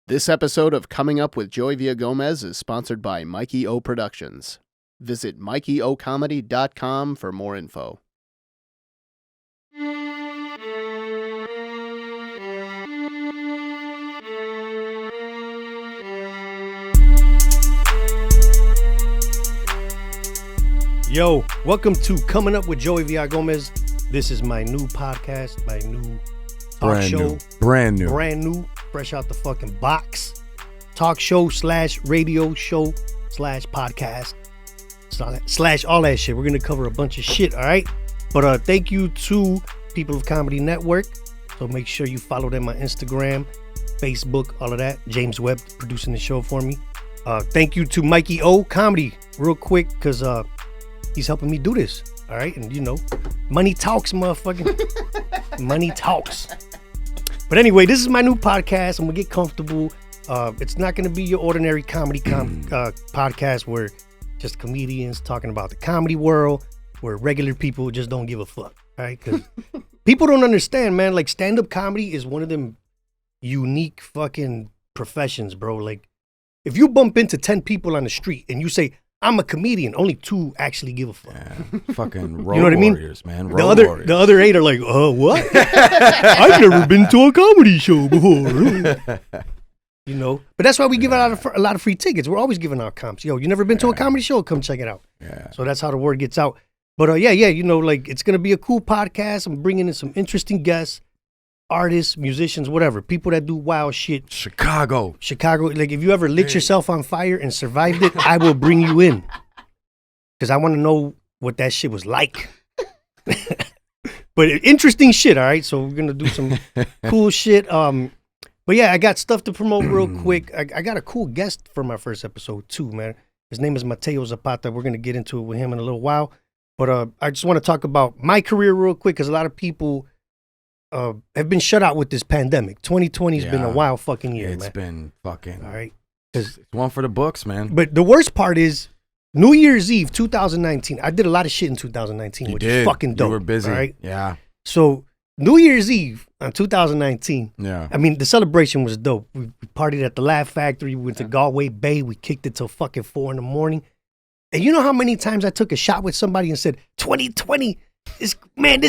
This episode of Coming Up with Joey Villagomez is sponsored by Mikey O Productions. Visit MikeyOComedy.com for more info. Yo, welcome to Coming Up with Joey Villagomez. This is my new podcast, my new talk show. Brand new. Fresh out the fucking box. Talk show / radio show / podcast / all that shit. We're going to cover a bunch of shit, all right? But thank you to People of Comedy Network. So make sure you follow them on Instagram, Facebook, all of that. James Webb producing the show for me. Thank you to Mikey O Comedy, real quick, because he's helping me do this, all right? And, you know, money talks, motherfucking. Money talks. But anyway, this is my new podcast. I'm going to get comfortable. It's not going to be your ordinary comedy podcast where just comedians talking about the comedy world, where regular people just don't give a fuck, all right? Because people don't understand, man. Like, stand-up comedy is one of them unique fucking professions, bro. Like, if you bump into 10 people on the street and you say, I'm a comedian, only 2 actually give a fuck. Yeah, fucking road you know what warriors, I mean? man. The other 8 are like, what? I've never been to a comedy show before. You know? But that's why we give out a lot of free tickets. We're always giving out comps. Yo, you never been to a comedy show? Come check it out. Yeah. So that's how the word gets out. But yeah, you know, like, it's going to be a cool podcast. I'm bringing in some interesting guests, artists, musicians, whatever. People that do wild shit. Chicago. Like, if you ever lit yourself on fire and survived it, I will bring you in. Because I want to know what that shit was like. But interesting shit, all right? So we're going to do some cool shit. But yeah, I got stuff to promote real quick. I got a cool guest for my first episode too, man. His name is Mateo Zapata. We're going to get into it with him in a little while. But I just want to talk about my career real quick because a lot of people have been shut out with this pandemic. 2020 has been a wild fucking year, man. It's been fucking... All right. It's one for the books, man. But the worst part is New Year's Eve 2019. I did a lot of shit in 2019, which is fucking dope. You were busy. All right? Yeah. So New Year's Eve on 2019. Yeah. I mean, the celebration was dope. We partied at the Laugh Factory. We went to Galway Bay. We kicked it till fucking 4 a.m. And you know how many times I took a shot with somebody and said, 2020, this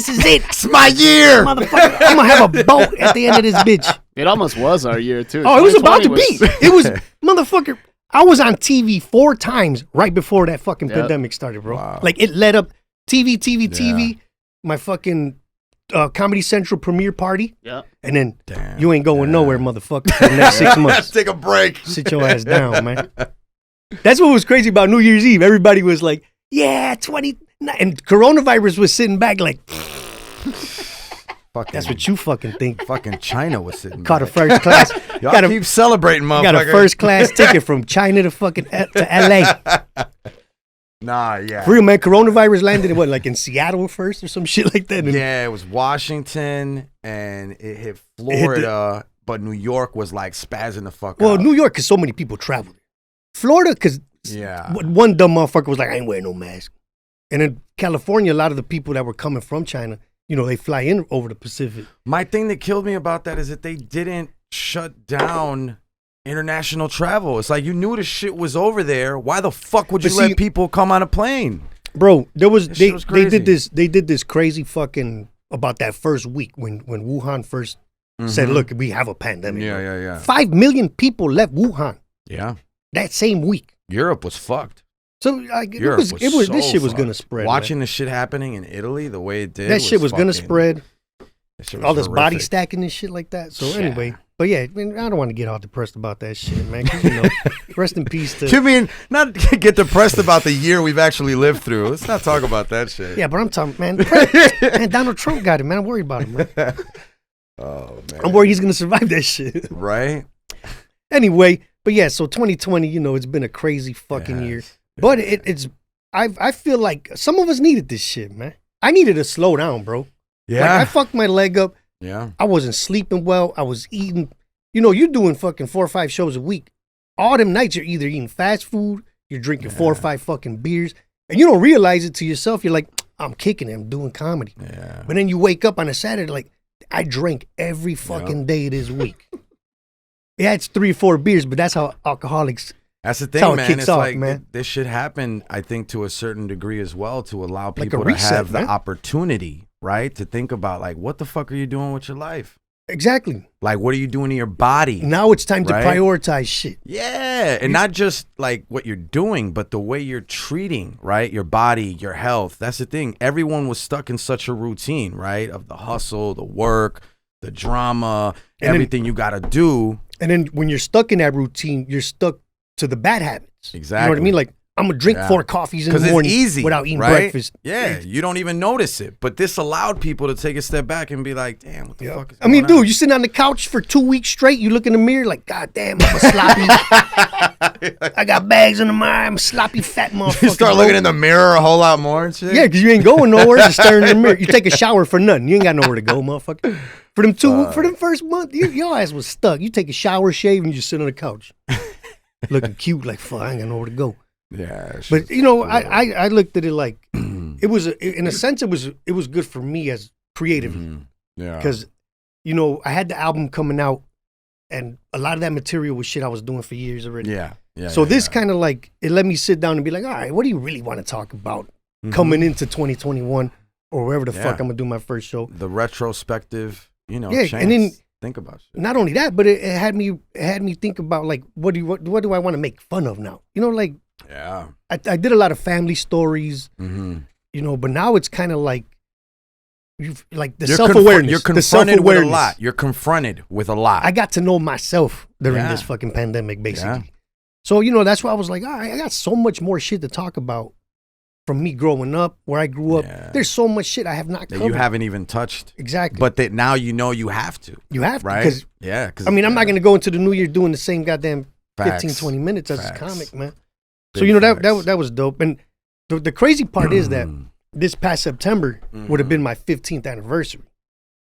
is it. It's my year. Motherfucker, I'm going to have a boat at the end of this bitch. It almost was our year, too. Oh, it was about to be. It was, motherfucker, I was on TV 4 times right before that fucking pandemic started, bro. Wow. Like, it led up TV, my fucking Comedy Central premiere party. Yeah. And then you ain't going nowhere, motherfucker, for the next 6 months. Take a break. Sit your ass down, man. That's what was crazy about New Year's Eve. Everybody was like, yeah, 20. And coronavirus was sitting back like, that's what you fucking think. Fucking China was sitting Caught back. a first class. Y'all keep celebrating, motherfucker. Got a first class ticket from China to fucking to LA. Nah, yeah. For real, man, coronavirus landed in what, like in Seattle first or some shit like that? Yeah, it was Washington and it hit Florida, but New York was like spazzing the fuck out. Well, New York, because so many people traveled. Florida, because one dumb motherfucker was like, I ain't wearing no mask. And in California, a lot of the people that were coming from China, you know, they fly in over the Pacific. My thing that killed me about that is that they didn't shut down international travel. It's like you knew the shit was over there. Why the fuck would you let people come on a plane? Bro, they did this crazy fucking about that first week when Wuhan first said, look, we have a pandemic. Yeah. 5 million people left Wuhan. Yeah. That same week. Europe was fucked. So like, this shit was gonna spread. Watching the shit happening in Italy the way it did. That shit was gonna spread. All this horrific. body stacking and shit like that. So anyway, but yeah, I mean, I don't want to get all depressed about that shit, man. 'Cause, you know, rest in peace to. You mean not get depressed about the year we've actually lived through? Let's not talk about that shit. Yeah, but I'm talking, man. Man, Donald Trump got it, man. I'm worried about him, man. Oh man, I'm worried he's gonna survive that shit. Right. Anyway, but yeah, so 2020, you know, it's been a crazy fucking year. But I feel like some of us needed this shit, man. I needed to slow down, bro. Yeah. Like, I fucked my leg up. Yeah. I wasn't sleeping well. I was eating. You know, you're doing fucking 4 or 5 shows a week. All them nights you're either eating fast food, you're drinking 4 or 5 fucking beers, and you don't realize it to yourself. You're like, I'm kicking it. I'm doing comedy. Yeah. But then you wake up on a Saturday like, I drank every fucking day this week. Yeah, it's 3 or 4 beers, but that's how alcoholics. That's the thing, how it man. kicks It's off, like man. this should happen, I think, to a certain degree as well, to allow Like a people reset, to have man. the opportunity, right? To think about, like, what the fuck are you doing with your life? Exactly. Like, what are you doing to your body? Now it's time Right? to prioritize shit. Yeah, and not just like what you're doing, but the way you're treating, right? Your body, your health. That's the thing. Everyone was stuck in such a routine, right? Of the hustle, the work, the drama, And then- everything you got to do. And then when you're stuck in that routine, you're stuck to the bad habits. Exactly. You know what I mean? Like, I'm going to drink Yeah. 4 coffees in Because the it's morning easy without eating right? breakfast. Yeah, you don't even notice it. But this allowed people to take a step back and be like, damn, what the fuck is I mean, going on? dude, you sitting on the couch for 2 weeks straight. You look in the mirror like, God damn, I'm a sloppy. I got bags under my eye. I'm a sloppy fat motherfucker. You start bro. looking in the mirror a whole lot more and shit. Yeah, because you ain't going nowhere. Just staring in the mirror. You take a shower for nothing. You ain't got nowhere to go, motherfucker. For them first month, your ass was stuck. You take a shower, shave, and you just sit on the couch, looking cute. Like, fuck, I ain't got nowhere to go. Yeah. But you know, I looked at it like it was in a sense it was good for me as creatively Yeah. because you know I had the album coming out and a lot of that material was shit I was doing for years already. Yeah. Yeah. So this kind of like it let me sit down and be like, all right, what do you really want to talk about coming into 2021 or wherever the fuck I'm gonna do my first show? The retrospective, Yeah, chance. and then think about shit. not only that, but it had me think about like what do I want to make fun of now? You know, like. Yeah. I did a lot of family stories, Mm-hmm. you know, but now it's kind of like, like the You're self-awareness. You're the confronted with a self-awareness. lot. You're confronted with a lot. I got to know myself during Yeah. this fucking pandemic, basically. Yeah. So, you know, that's why I was like, all right, I got so much more shit to talk about from me growing up, where I grew up. Yeah. There's so much shit I have not that covered. you haven't even touched. Exactly. But that now you know you have to. you have to. Right? Because, Yeah. Cause I mean, I'm not going to go into the new year doing the same goddamn Facts. 15, 20 minutes as Facts. a comic, man. Big So, you know, facts. that was dope. And the crazy part is that this past September would have been my 15th anniversary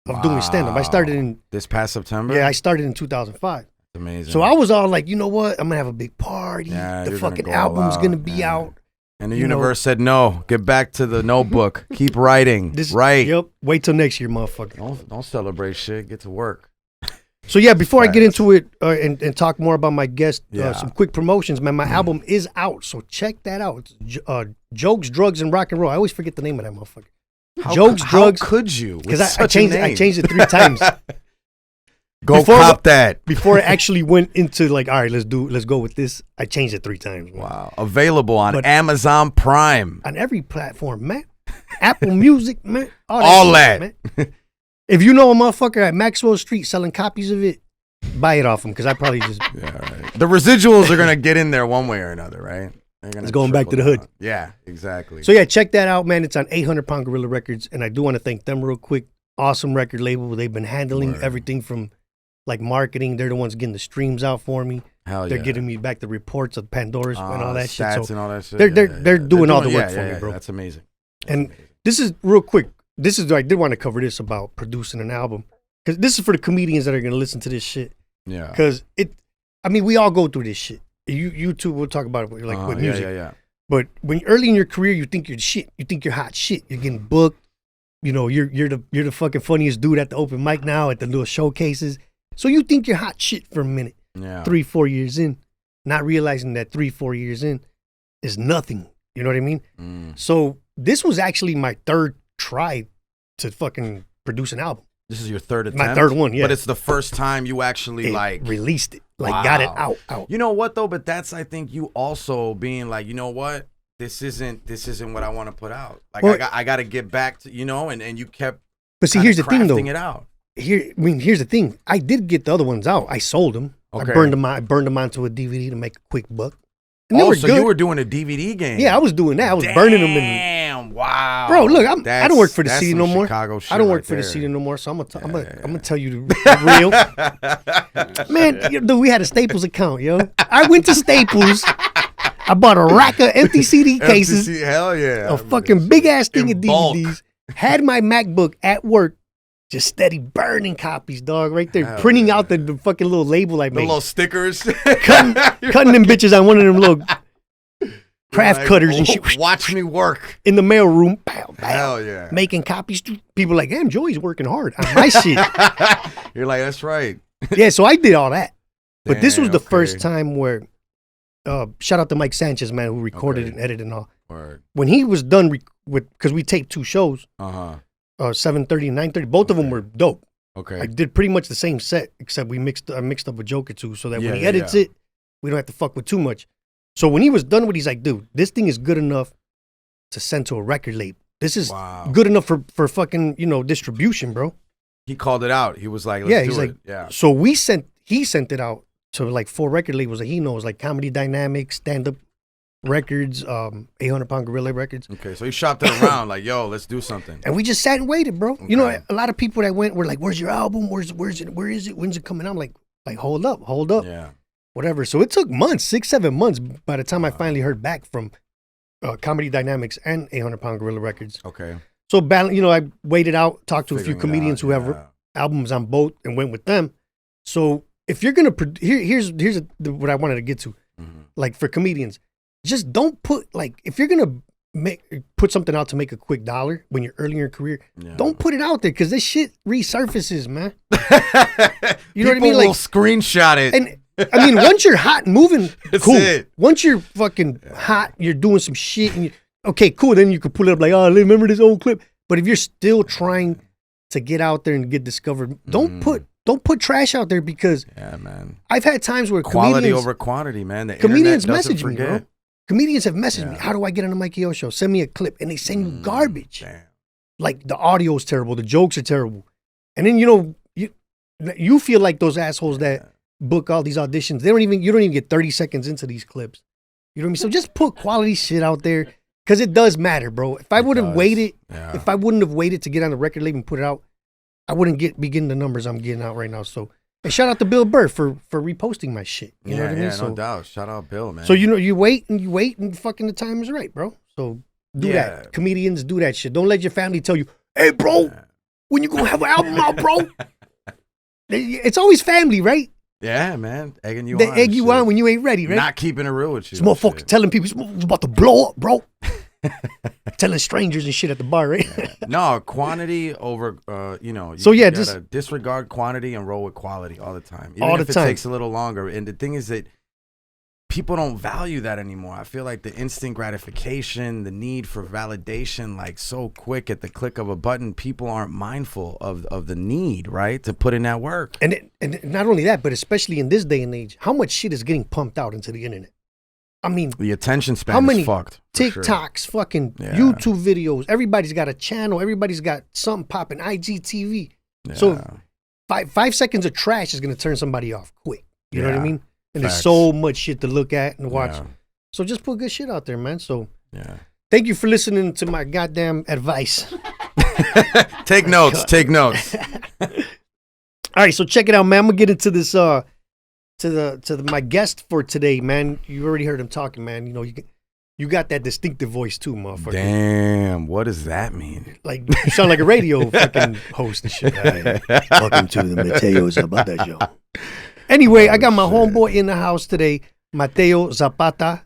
of doing stand-up. I started in, this past September. I started in 2005. That's amazing. So I was all like, you know what? I'm going to have a big party. Yeah, the you're gonna fucking go all album's out. going to be Yeah. out. and the you know- universe said no. Get back to the notebook. Keep writing. Right. Yep. Wait till next year, motherfucker. Don't celebrate shit. Get to work. So yeah, before I get Facts. into it and talk more about my guest, Yeah. some quick promotions, man. My album is out, so check that out. It's Jokes, Drugs, and Rock and Roll. I always forget the name of that motherfucker. Jokes, Drugs. How could you? Because I changed it 3 times Go Before- cop that. before I actually went into like, all right, let's go with this. I changed it 3 times. Man. Wow. Available on But- Amazon Prime. On every platform, man. Apple Music, man. All shit, that. man. If you know a motherfucker at Maxwell Street selling copies of it, buy it off him because I probably just. Yeah, right. The residuals are gonna get in there one way or another, right? They're gonna It's going back to trickle the down. hood. Yeah, exactly. So yeah, check that out, man. It's on 800 Pound Gorilla Records, and I do want to thank them real quick. Awesome record label. They've been handling Word. everything from like marketing. They're the ones getting the streams out for me. Hell They're yeah. getting me back the reports of Pandora's and all that shit. stats So and all that shit. they're doing all the work for me, bro. That's amazing. And this is real quick. This is I did want to cover this about producing an album because this is for the comedians that are gonna listen to this shit. Yeah. Because I mean, we all go through this shit. You too. We'll talk about it with music. Yeah. But when early in your career, you think you're shit. You think you're hot shit. You're getting booked. You know, you're the fucking funniest dude at the open mic now at the little showcases. So you think you're hot shit for a minute. Yeah. 3-4 years in, not realizing that 3-4 years in is nothing. You know what I mean? So this was actually my 3rd try to fucking produce an album. This is your 3rd attempt. My 3rd one, yeah. But it's the first time you actually Released it, like got it Wow. out. You know what though? But that's I think you also being like, you know what? This isn't what I want to put out. Like Well- I got to get back to and you kept. But see, kinda here's the thing, though. crafting it out. Here's the thing. I did get the other ones out. I sold them. Okay. I burned them onto a DVD to make a quick buck. And they Oh, were so good. you were doing a DVD game? Yeah, I was doing that. I was burning them. Damn! Wow. Bro, look, I don't work for the That's city some no more. Chicago shit I don't work right for the there. city no more, so I'm gonna tell you the real. Man, dude, we had a Staples account, yo. I went to Staples. I bought a rack of empty CD cases, MTC, hell yeah. a fucking big ass thing In of bulk. DVDs. Had my MacBook at work, just steady burning copies, dog, right there, Hell printing yeah. out the fucking little label I The made, little stickers. cutting them bitches on one of them little craft Like, cutters and shit. Watch me work. In the mail room, pow, pow, Hell yeah. making copies. People like, damn, Joey's working hard on my shit. You're like, that's right. Yeah, so I did all that. But this was the first time where, shout out to Mike Sanchez, man, who recorded and edited and all. Word. When he was done because we taped 2 shows, 7:30 and 9:30, both of them were dope. Okay. I did pretty much the same set, except I mixed up a joke or two so that when he edits it, we don't have to fuck with too much. So when he was done with it, he's like, dude, this thing is good enough to send to a record label. This is good enough for fucking, distribution, bro. He called it out. He was like, let's do it. Yeah. So he sent it out to like 4 record labels that he knows, like Comedy Dynamics, Stand Up Records, 800-Pound Gorilla Records. Okay, so he shopped it around like, yo, let's do something. And we just sat and waited, bro. Okay. A lot of people that went were like, where's your album? Where is it? When's it coming out? I'm like, hold up. Yeah. Whatever. So it took months, 6-7 months by the time I finally heard back from Comedy Dynamics and 800-Pound Gorilla Records. Okay. So, I waited out, talked to a few comedians who have albums on both and went with them. So if you're going to, here's what I wanted to get to. Mm-hmm. Like for comedians, just don't put, like, if you're going to put something out to make a quick $1 when you're early in your career, don't put it out there because this shit resurfaces, man. You know what I mean? Like, will screenshot it. And I mean, once you're hot and moving, cool. It. Once you're fucking hot, you're doing some shit, and okay, cool. Then you can pull it up like, oh, remember this old clip. But if you're still trying to get out there and get discovered, don't put trash out there because man, I've had times where quality over quantity, man. The comedians message me, bro. Comedians have messaged me, how do I get on the Mikey O show? Send me a clip, and they send you garbage. Damn. Like the audio's terrible, the jokes are terrible, and then you feel like those assholes that book all these auditions. You don't even get 30 seconds into these clips. You know what I mean? So just put quality shit out there because it does matter, bro. If I would have waited, if I wouldn't have waited to get on the record label and put it out, I wouldn't be getting the numbers I'm getting out right now. So, and shout out to Bill Burr for reposting my shit. You know what I mean? No doubt. Shout out Bill, man. So you wait and fucking the time is right, bro. So do that. Comedians do that shit. Don't let your family tell you, hey, bro, when you gonna have an album out, bro? It's always family, right? Yeah, man. Egging you they on. They egg you on when you ain't ready, right? Not keeping it real with you. This motherfucker telling people it's about to blow up, bro. Telling strangers and shit at the bar, right? No, quantity over, you gotta just disregard quantity and roll with quality all the time. Even all if the time. It takes a little longer. And the thing is that people don't value that anymore. I feel like the instant gratification, the need for validation, like so quick at the click of a button, people aren't mindful of the need, right, to put in that work. And not only that, but especially in this day and age, how much shit is getting pumped out into the internet? I mean, the attention span is fucked. TikToks, fucking YouTube videos. Everybody's got a channel. Everybody's got something popping. IGTV. Yeah. So 5 seconds of trash is going to turn somebody off quick. You know what I mean? And there's so much shit to look at and watch. Yeah. So just put good shit out there, man. So thank you for listening to my goddamn advice. Take notes. Take notes. All right, so check it out, man. I'm gonna get into this. To my guest for today, man. You already heard him talking, man. You got that distinctive voice too, motherfucker. Damn, what does that mean? Like you sound like a radio fucking host and shit. Right. Welcome to the Mateo Zapata show. Anyway, I got my homeboy in the house today, Mateo Zapata.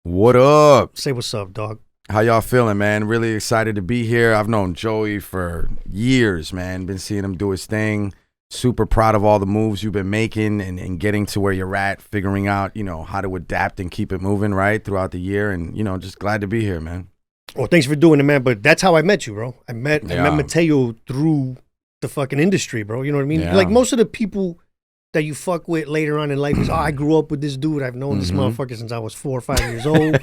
What up? Say what's up, dog. How y'all feeling, man? Really excited to be here. I've known Joey for years, man. Been seeing him do his thing. Super proud of all the moves you've been making and getting to where you're at, figuring out, how to adapt and keep it moving, right, throughout the year. And, just glad to be here, man. Well, thanks for doing it, man. But that's how I met you, bro. I met Mateo through the fucking industry, bro. You know what I mean? Yeah. Like most of the people that you fuck with later on in life is, I grew up with this dude. I've known this motherfucker since I was 4 or 5 years old.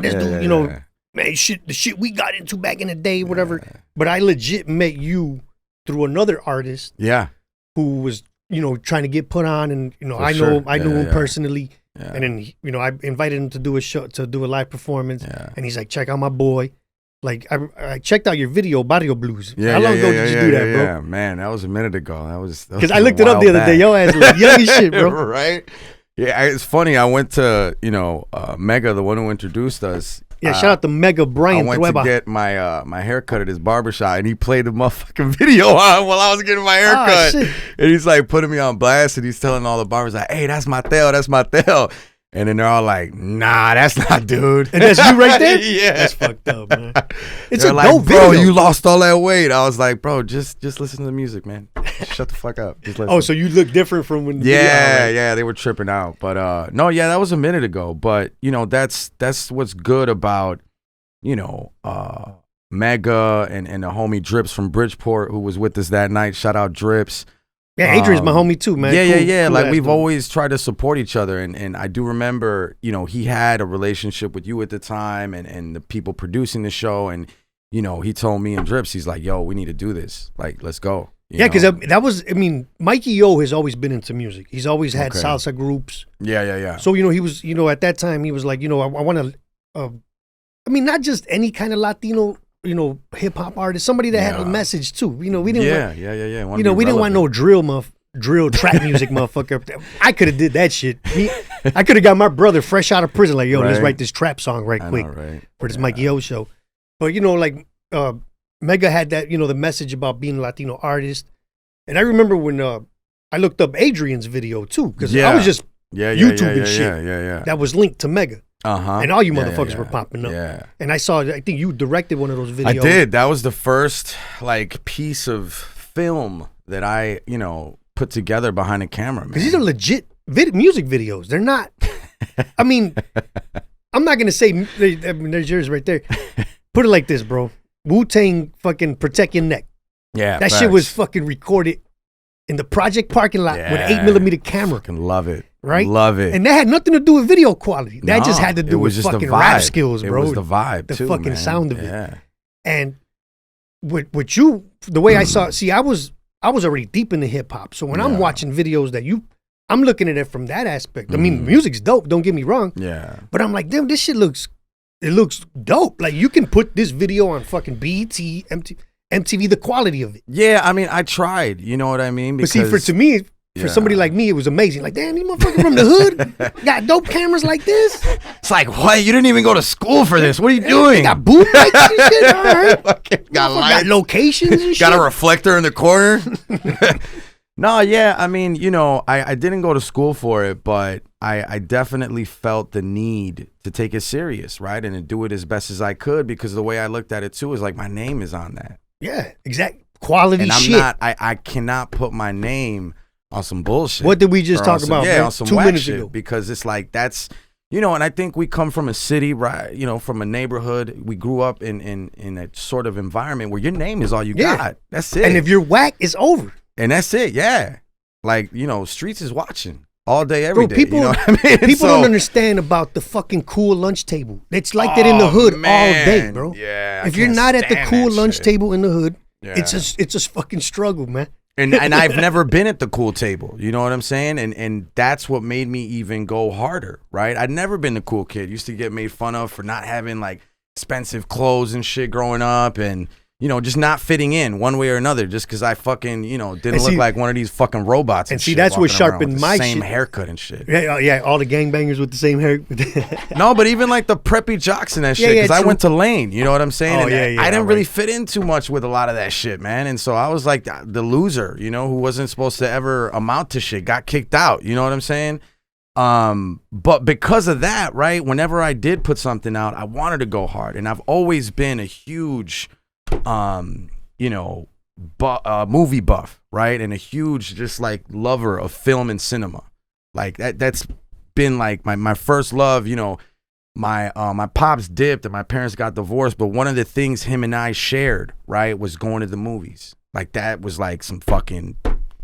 This dude, man, the shit we got into back in the day, whatever. Yeah. But I legit met you through another artist. Yeah. Who was, trying to get put on, and I knew him personally. Yeah. And then I invited him to do a show, to do a live performance. Yeah. And he's like, check out my boy. Like I checked out your video, Barrio Blues. Yeah, How long ago did you do that, bro? Yeah, man, that was a minute ago. That was because I looked it up the other day. Yo ass look young as shit, bro. Right? Yeah, it's funny. I went to Mega, the one who introduced us. Yeah, shout out to Mega Brian. I went to get my hair cut at his barbershop, and he played the motherfucking video on while I was getting my hair cut. Shit. And he's like putting me on blast, and he's telling all the barbers like, "Hey, that's Mateo, that's Mateo." And then they're all like, nah, that's not dude. And that's you right there? Yeah. That's fucked up, man. It's They're a like, dope bro, video. you lost all that weight. I was like, bro, just listen to the music, man. Shut the fuck up. Just listen. Oh, so you look different from when the Yeah, video, yeah, they were tripping out. But no, yeah, that was a minute ago. But you know, that's what's good about, you know, Mega and the homie Drips from Bridgeport who was with us that night. Shout out Drips. Yeah, Adrian's my homie too, man. Yeah. Cool Like ass we've dude. always tried to support each other, and I do remember, you know, he had a relationship with you at the time, and the people producing the show, and you know, he told me and Drips, he's like, yo, we need to do this. Like, let's go. Yeah, because that was, I mean, Mikey O has always been into music. He's always had Okay. salsa groups. Yeah. So, you know, he was, you know, at that time, he was like, you know, I want to, I mean, not just any kind of Latino, you know, hip hop artist, somebody that had a Yeah. message too. You know, we didn't want, Yeah. you know, we didn't want no drill trap music motherfucker. I could have did that shit. I could have got my brother fresh out of prison, like, yo, let's Right. write this trap song right I quick know, right? for this Mikey O show. But, you know, like, Mega had that, you know, the message about being a Latino artist. And I remember when I looked up Adrian's video too, because I was just YouTube and shit. Yeah. that was linked to Mega. Uh-huh. And all you motherfuckers were popping up. Yeah. And I saw, I think you directed one of those videos. I did. That was the first like piece of film that I, you know, put together behind a camera, man. Because these are legit music videos. They're not, I mean, I'm not going to say, I mean, there's yours right there. Put it like this, bro. Wu-Tang fucking Protect Your Neck. Yeah. That shit was fucking recorded in the project parking lot with an 8mm camera. Fucking love it. Right? Love it. And that had nothing to do with video quality. That just No, had to it do was with just the fucking rap vibe. skills, bro. It was the vibe, The too, fucking man. sound of it. Yeah. And with you, the way I saw, see, I was already deep into hip hop. So when I'm watching videos that I'm looking at it from that aspect. I mean, music's dope. Don't get me wrong. Yeah. But I'm like, damn, this shit looks dope. Like you can put this video on fucking BET, MTV, the quality of it. Yeah, I mean, I tried. You know what I mean? But see, for somebody like me, it was amazing. Like, damn, these motherfuckers from the hood got dope cameras like this. It's like, what? You didn't even go to school for this. What are you They doing? got boom lights and shit. All right. Got Got lights. locations and shit. Got a reflector in the corner. No, yeah. I mean, you know, I didn't go to school for it, but I definitely felt the need to take it serious, right? And to do it as best as I could, because the way I looked at it too is like my name is on that. Yeah, exact quality And I'm shit. not, I cannot put my name on some bullshit. What did we just Or talk on some- about, Yeah, man? on some 2 whack minutes shit, ago? because it's like that's, you know, and I think we come from a city, right? You know, from a neighborhood. We grew up in a sort of environment where your name is all you Yeah. got. That's it. And if you're whack, it's over. And that's it. Yeah, like, you know, streets is watching all day, every Bro, day. You know what I mean? people So- don't understand about the fucking cool lunch table. It's like that in the hood all day, man. bro. Yeah. I If you're can't not at the stand cool that lunch shit. table in the hood, Yeah. it's a fucking struggle, man. And I've never been at the cool table. You know what I'm saying? And that's what made me even go harder, right? I'd never been the cool kid. Used to get made fun of for not having like expensive clothes and shit growing up, and you know, just not fitting in one way or another, just because I fucking, you know, didn't And look see- like one of these fucking robots. and see, shit, that's what walking around sharpened with the my same shit. haircut and shit. Yeah, all the gangbangers with the same hair. No, but even like the preppy jocks and that Yeah, shit, yeah, because I true. went to Lane, you know what I'm saying? Oh, And yeah, I didn't really alright. fit in too much with a lot of that shit, man. And so I was like the loser, you know, who wasn't supposed to ever amount to shit, got kicked out, you know what I'm saying? But because of that, right, whenever I did put something out, I wanted to go hard. And I've always been a huge, you know, movie buff, right? And a huge just like lover of film and cinema. Like that's been like my first love, you know. My pops dipped and my parents got divorced, but one of the things him and I shared, right, was going to the movies. Like that was like some fucking,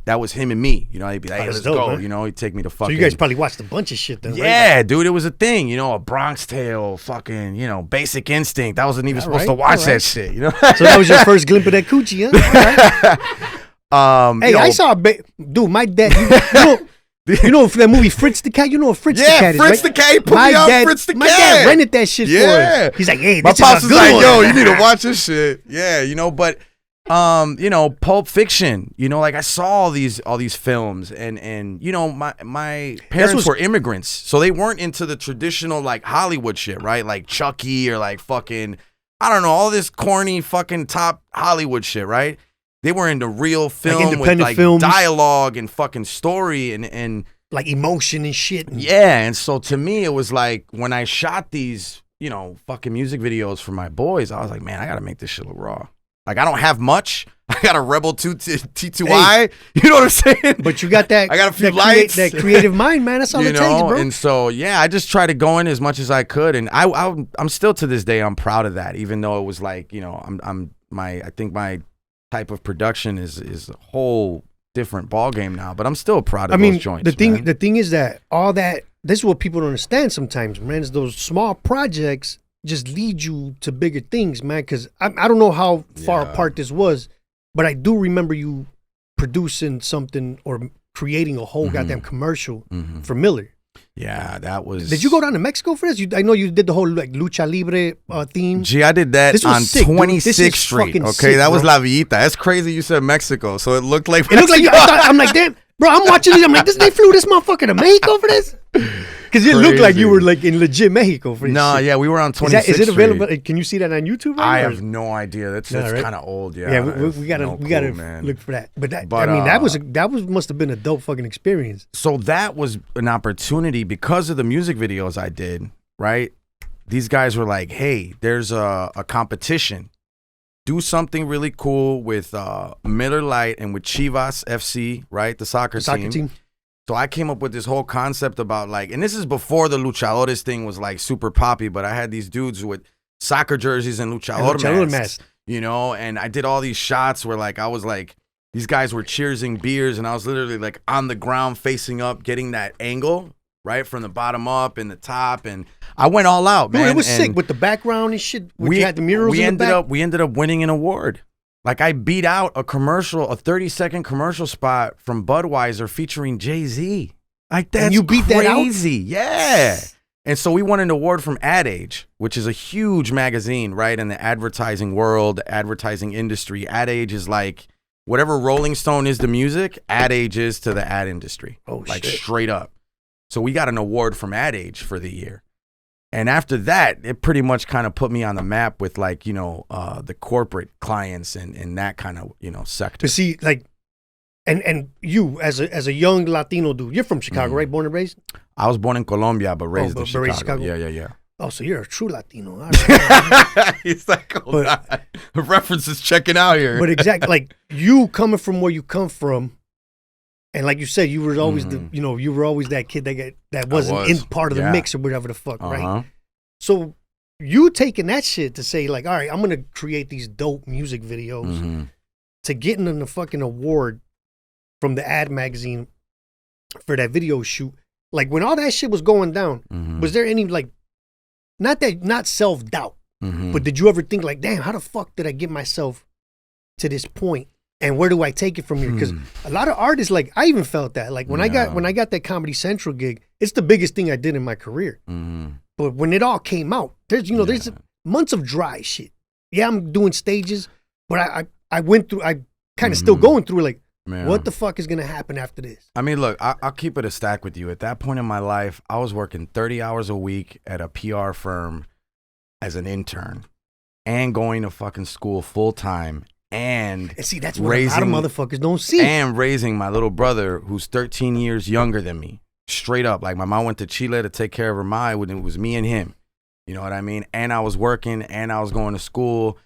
that was him and me, you know. He'd be like, hey, That's let's dope, go, man. you know. He'd take me to So fucking. you guys probably watched a bunch of shit then, right? Yeah, dude, it was a thing, you know, a Bronx Tale, fucking, you know, Basic Instinct. I wasn't even supposed to watch that shit, you know. So that was your first glimpse of that coochie, huh? All right. Hey, you know, I saw dude, my dad, you know that movie Fritz the Cat? You know what Fritz the Cat is, Fritz right? the Cat, he put me on Fritz the My Cat. dad rented that shit for Yeah. us. He's like, hey, My this pops is a was good like, one. yo, you need to watch this shit. Yeah, you know, but you know, Pulp Fiction, you know, like I saw all these films, and you know, my parents were immigrants, so they weren't into the traditional like Hollywood shit, right? Like Chucky or like fucking, I don't know, all this corny fucking top Hollywood shit, right? They were into real film with independent like films. dialogue and fucking story, and like emotion and shit. And Yeah, and so to me, it was like when I shot these, fucking music videos for my boys, I was like, man, I gotta make this shit look raw. Like, I don't have much. I got a Rebel 2 T2i. Hey, you know what I'm saying? But you got that. I got a few lights. That creative mind, man. That's all it takes, bro. And so, yeah, I just tried to go in as much as I could, and I'm still to this day, I'm proud of that. Even though it was like, I think my type of production is a whole different ball game now. But I'm still proud of those joints. The thing is that all that. This is what people don't understand sometimes, man. Is those small projects just lead you to bigger things, man. Because I don't know how far apart this was, but I do remember you producing something or creating a whole goddamn commercial for Miller. Yeah, that was. Did you go down to Mexico for this? I know you did the whole like lucha libre theme. Gee, I did that on 26th Street. Okay, sick, that was bro. La Villita. That's crazy. You said Mexico, so it looked like. It looked like I'm like, damn, bro. I'm watching this. I'm like, they flew this motherfucker to Mexico for this. Because it looked like you were like in legit Mexico for this. No, shit. Yeah, we were on 26th Street. Is it available? Can you see that on YouTube? Right? I have no idea. That's right? kind of old. Yeah, yeah. We gotta man. look for that. But that must have been a dope fucking experience. So that was an opportunity because of the music videos I did. Right, these guys were like, "Hey, there's a competition. Do something really cool with Miller Lite and with Chivas FC, right? The soccer team. So I came up with this whole concept about like, and this is before the luchadores thing was like super poppy, but I had these dudes with soccer jerseys and luchador masks, and I did all these shots where like I was like, these guys were cheersing beers and I was literally like on the ground facing up, getting that angle, right? From the bottom up and the top, and I went all out, man. Dude, it was sick with the background and shit. You had the murals in the back. We ended up winning an award. Like I beat out a 30-second commercial spot from Budweiser featuring Jay-Z. Like that's you beat crazy. That out? Yeah. And so we won an award from Ad Age, which is a huge magazine, right? In the advertising world, advertising industry. Ad Age is like whatever Rolling Stone is to music, Ad Age is to the ad industry. Oh, like shit. Straight up. So we got an award from Ad Age for the year. And after that, it pretty much kind of put me on the map with like, the corporate clients and that kind of, sector. But see, like, and you as a young Latino dude, you're from Chicago, right? Born and raised? I was born in Colombia, but raised in raised Chicago. Chicago. Yeah. Oh, so you're a true Latino. He's like, the reference is checking out here. But exactly, like you coming from where you come from, and like you said, you were always you were always that kid that wasn't in part of the mix or whatever the fuck, right? So you taking that shit to say like, all right, I'm gonna create these dope music videos to getting in the fucking award from the ad magazine for that video shoot. Like when all that shit was going down, was there any like, not self-doubt, but did you ever think like, damn, how the fuck did I get myself to this point? And where do I take it from here? Because a lot of artists, like I even felt that. Like when I got that Comedy Central gig, it's the biggest thing I did in my career. But when it all came out, there's months of dry shit. Yeah, I'm doing stages, but I went through. I kind of still going through like, what the fuck is gonna happen after this? I mean, look, I'll keep it a stack with you. At that point in my life, I was working 30 hours a week at a PR firm as an intern, and going to fucking school full time. And see, that's what a lot of motherfuckers don't see. And raising my little brother, who's 13 years younger than me. Straight up. Like, my mom went to Chile to take care of her ma when it was me and him. You know what I mean? And I was working, and I was going to school.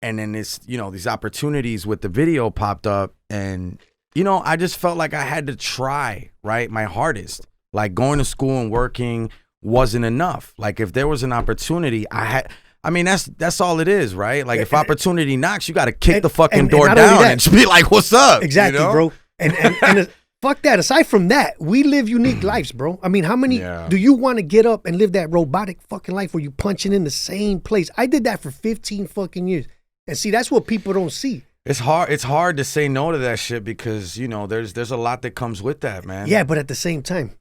And then these opportunities with the video popped up. And, I just felt like I had to try, right, my hardest. Like, going to school and working wasn't enough. Like, if there was an opportunity, that's all it is, right? Like, if opportunity knocks, you got to kick the fucking door down and just be like, what's up? Exactly, bro. And fuck that. Aside from that, we live unique lives, bro. I mean, how many do you want to get up and live that robotic fucking life where you punching in the same place? I did that for 15 fucking years. And see, that's what people don't see. It's hard to say no to that shit because, there's a lot that comes with that, man. Yeah, but at the same time,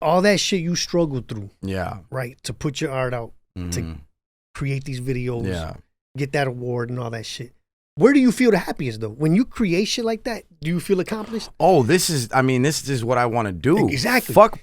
all that shit you struggled through. Yeah. Right? To put your art out, to create these videos, get that award and all that shit. Where do you feel the happiest though? When you create shit like that, do you feel accomplished? Oh, this is what I want to do. Exactly. Fuck,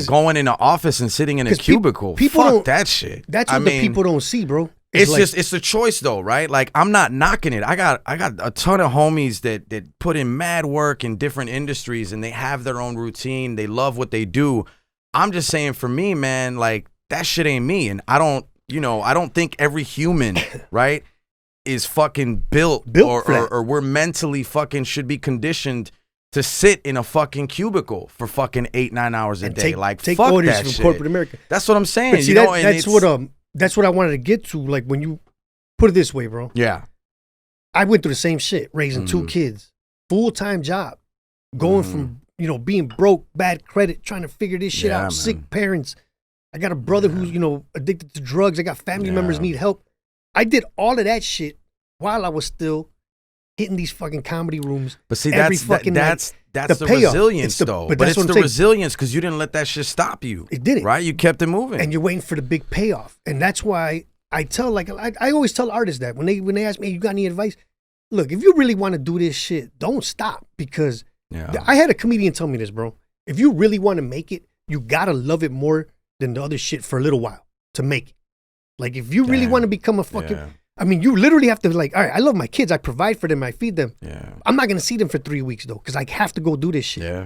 going in the office and sitting in a cubicle. Fuck that shit. That's what the people don't see, bro. It's a choice though, right? Like I'm not knocking it. I got a ton of homies that put in mad work in different industries and they have their own routine. They love what they do. I'm just saying for me, man, like that shit ain't me. And I don't think every human, right, is fucking built or we're mentally fucking should be conditioned to sit in a fucking cubicle for fucking 8-9 hours a day. Take fuck orders that from shit. corporate America. That's what I'm saying. But see, that's what I wanted to get to. Like when you put it this way, bro. Yeah. I went through the same shit, raising 2 kids, full-time job, going from, being broke, bad credit, trying to figure this shit out, sick parents. I got a brother who's, addicted to drugs. I got family members need help. I did all of that shit while I was still hitting these fucking comedy rooms. But see, that's the resilience, though. But it's the resilience because you didn't let that shit stop you. It didn't. Right? You kept it moving. And you're waiting for the big payoff. And that's why I tell, I always tell artists that when they ask me, hey, you got any advice? Look, if you really want to do this shit, don't stop. Because I had a comedian tell me this, bro. If you really want to make it, you got to love it more than the other shit for a little while to make it. Like, if you really want to become a fucking... I mean, you literally have to all right, I love my kids. I provide for them. I feed them. Yeah. I'm not going to see them for 3 weeks, though, because I have to go do this shit. Yeah.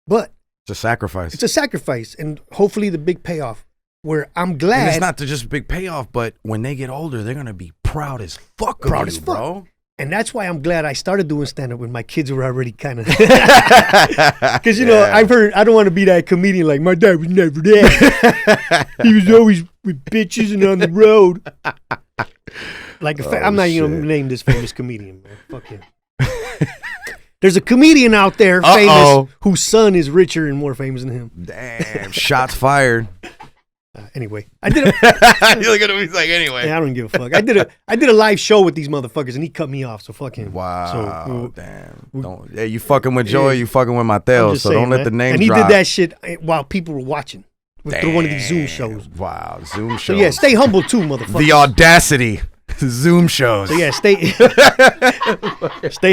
But... It's a sacrifice. It's a sacrifice, and hopefully the big payoff, where I'm glad... And it's not just a big payoff, but when they get older, they're going to be proud as fuck bro. And that's why I'm glad I started doing stand-up when my kids were already kind of... Because, I've heard, I don't want to be that comedian like, my dad was never there. He was always with bitches and on the road. I'm not even going to name this famous comedian, man. Fuck him. There's a comedian out there, famous, whose son is richer and more famous than him. Damn, shots fired. Anyway, I did. You look at him. He's like, anyway. Yeah, I don't give a fuck. I did a live show with these motherfuckers, and he cut me off. So fuck him. Wow. Damn. You fucking with Joey. You fucking with Mateo. So don't let the name. And he did that shit while people were watching through one of these Zoom shows. Wow, Zoom shows. So yeah, stay humble too, motherfucker. The audacity. Zoom shows. So yeah, stay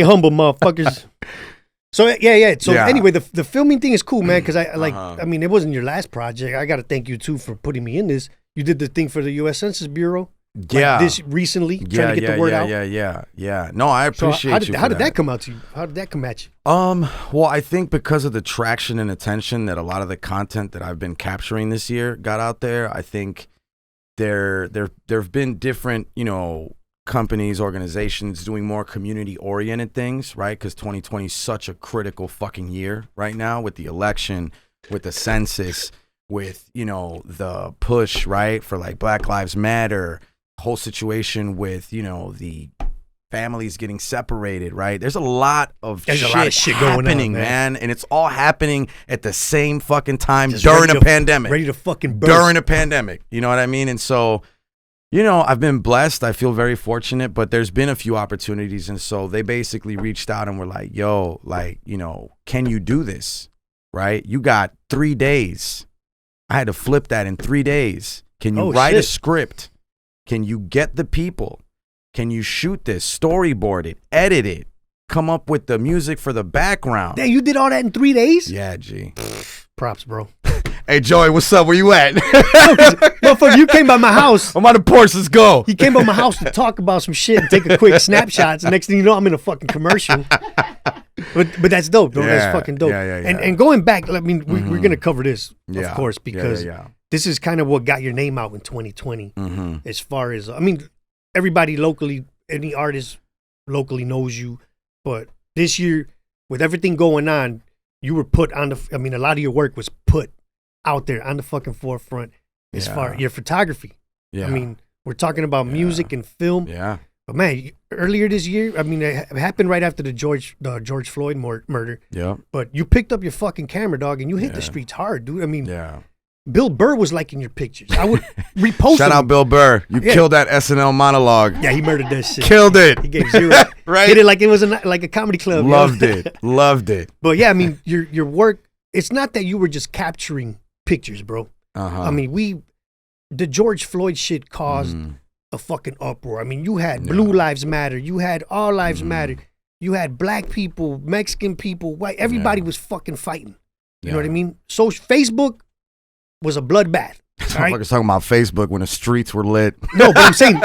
humble, motherfuckers. So yeah. So anyway, the filming thing is cool, man. Because I mean, it wasn't your last project. I got to thank you too for putting me in this. You did the thing for the U.S. Census Bureau. This recently, trying to get the word out. Yeah. No, I appreciate you. How did that come out to you? How did that come at you? Well, I think because of the traction and attention that a lot of the content that I've been capturing this year got out there. I think there've been different, companies, organizations doing more community-oriented things, right? Because 2020 is such a critical fucking year right now with the election, with the census, with, the push, right, for like Black Lives Matter, whole situation with, the families getting separated, right? There's a lot of shit going on, man. And it's all happening at the same fucking time during a pandemic. Ready to fucking burst. During a pandemic. You know what I mean? And so... I've been blessed. I feel very fortunate, but there's been a few opportunities. And so they basically reached out and were like, yo, can you do this? Right? You got 3 days. I had to flip that in 3 days. Can you write a script? Can you get the people? Can you shoot this, storyboard it, edit it, come up with the music for the background? Damn, you did all that in 3 days? Yeah, G. Props, bro. Hey, Joey, what's up? Where you at? Motherfucker, you came by my house. I'm on the porch. Let's go. You came by my house to talk about some shit and take a quick snapshots. And next thing you know, I'm in a fucking commercial. But that's dope, bro. That's fucking dope. Yeah. And going back, I mean, we're going to cover this, of course, because this is kind of what got your name out in 2020. As far as, I mean, everybody locally, any artist locally knows you. But this year, with everything going on, you were put on a lot of your work was put out there on the fucking forefront as far as your photography. Yeah. I mean, we're talking about music and film. Yeah. But man, earlier this year, I mean, it happened right after the George Floyd murder. Yeah. But you picked up your fucking camera, dog, and you hit the streets hard, dude. I mean, Bill Burr was liking your pictures. I would repost Shout out Bill Burr. You killed that SNL monologue. Yeah, he murdered that shit. Killed it. He gave 0. Right? Hit it like it was like a comedy club. Loved it. Loved it. But yeah, I mean, your work, it's not that you were just capturing pictures, bro. I mean, the George Floyd shit caused a fucking uproar. I mean, you had Blue Lives Matter, you had All Lives Matter, you had black people, Mexican people, white. Everybody was fucking fighting. You know what I mean? So Facebook was a bloodbath. right? Motherfuckers talking about Facebook when the streets were lit. No, but I'm saying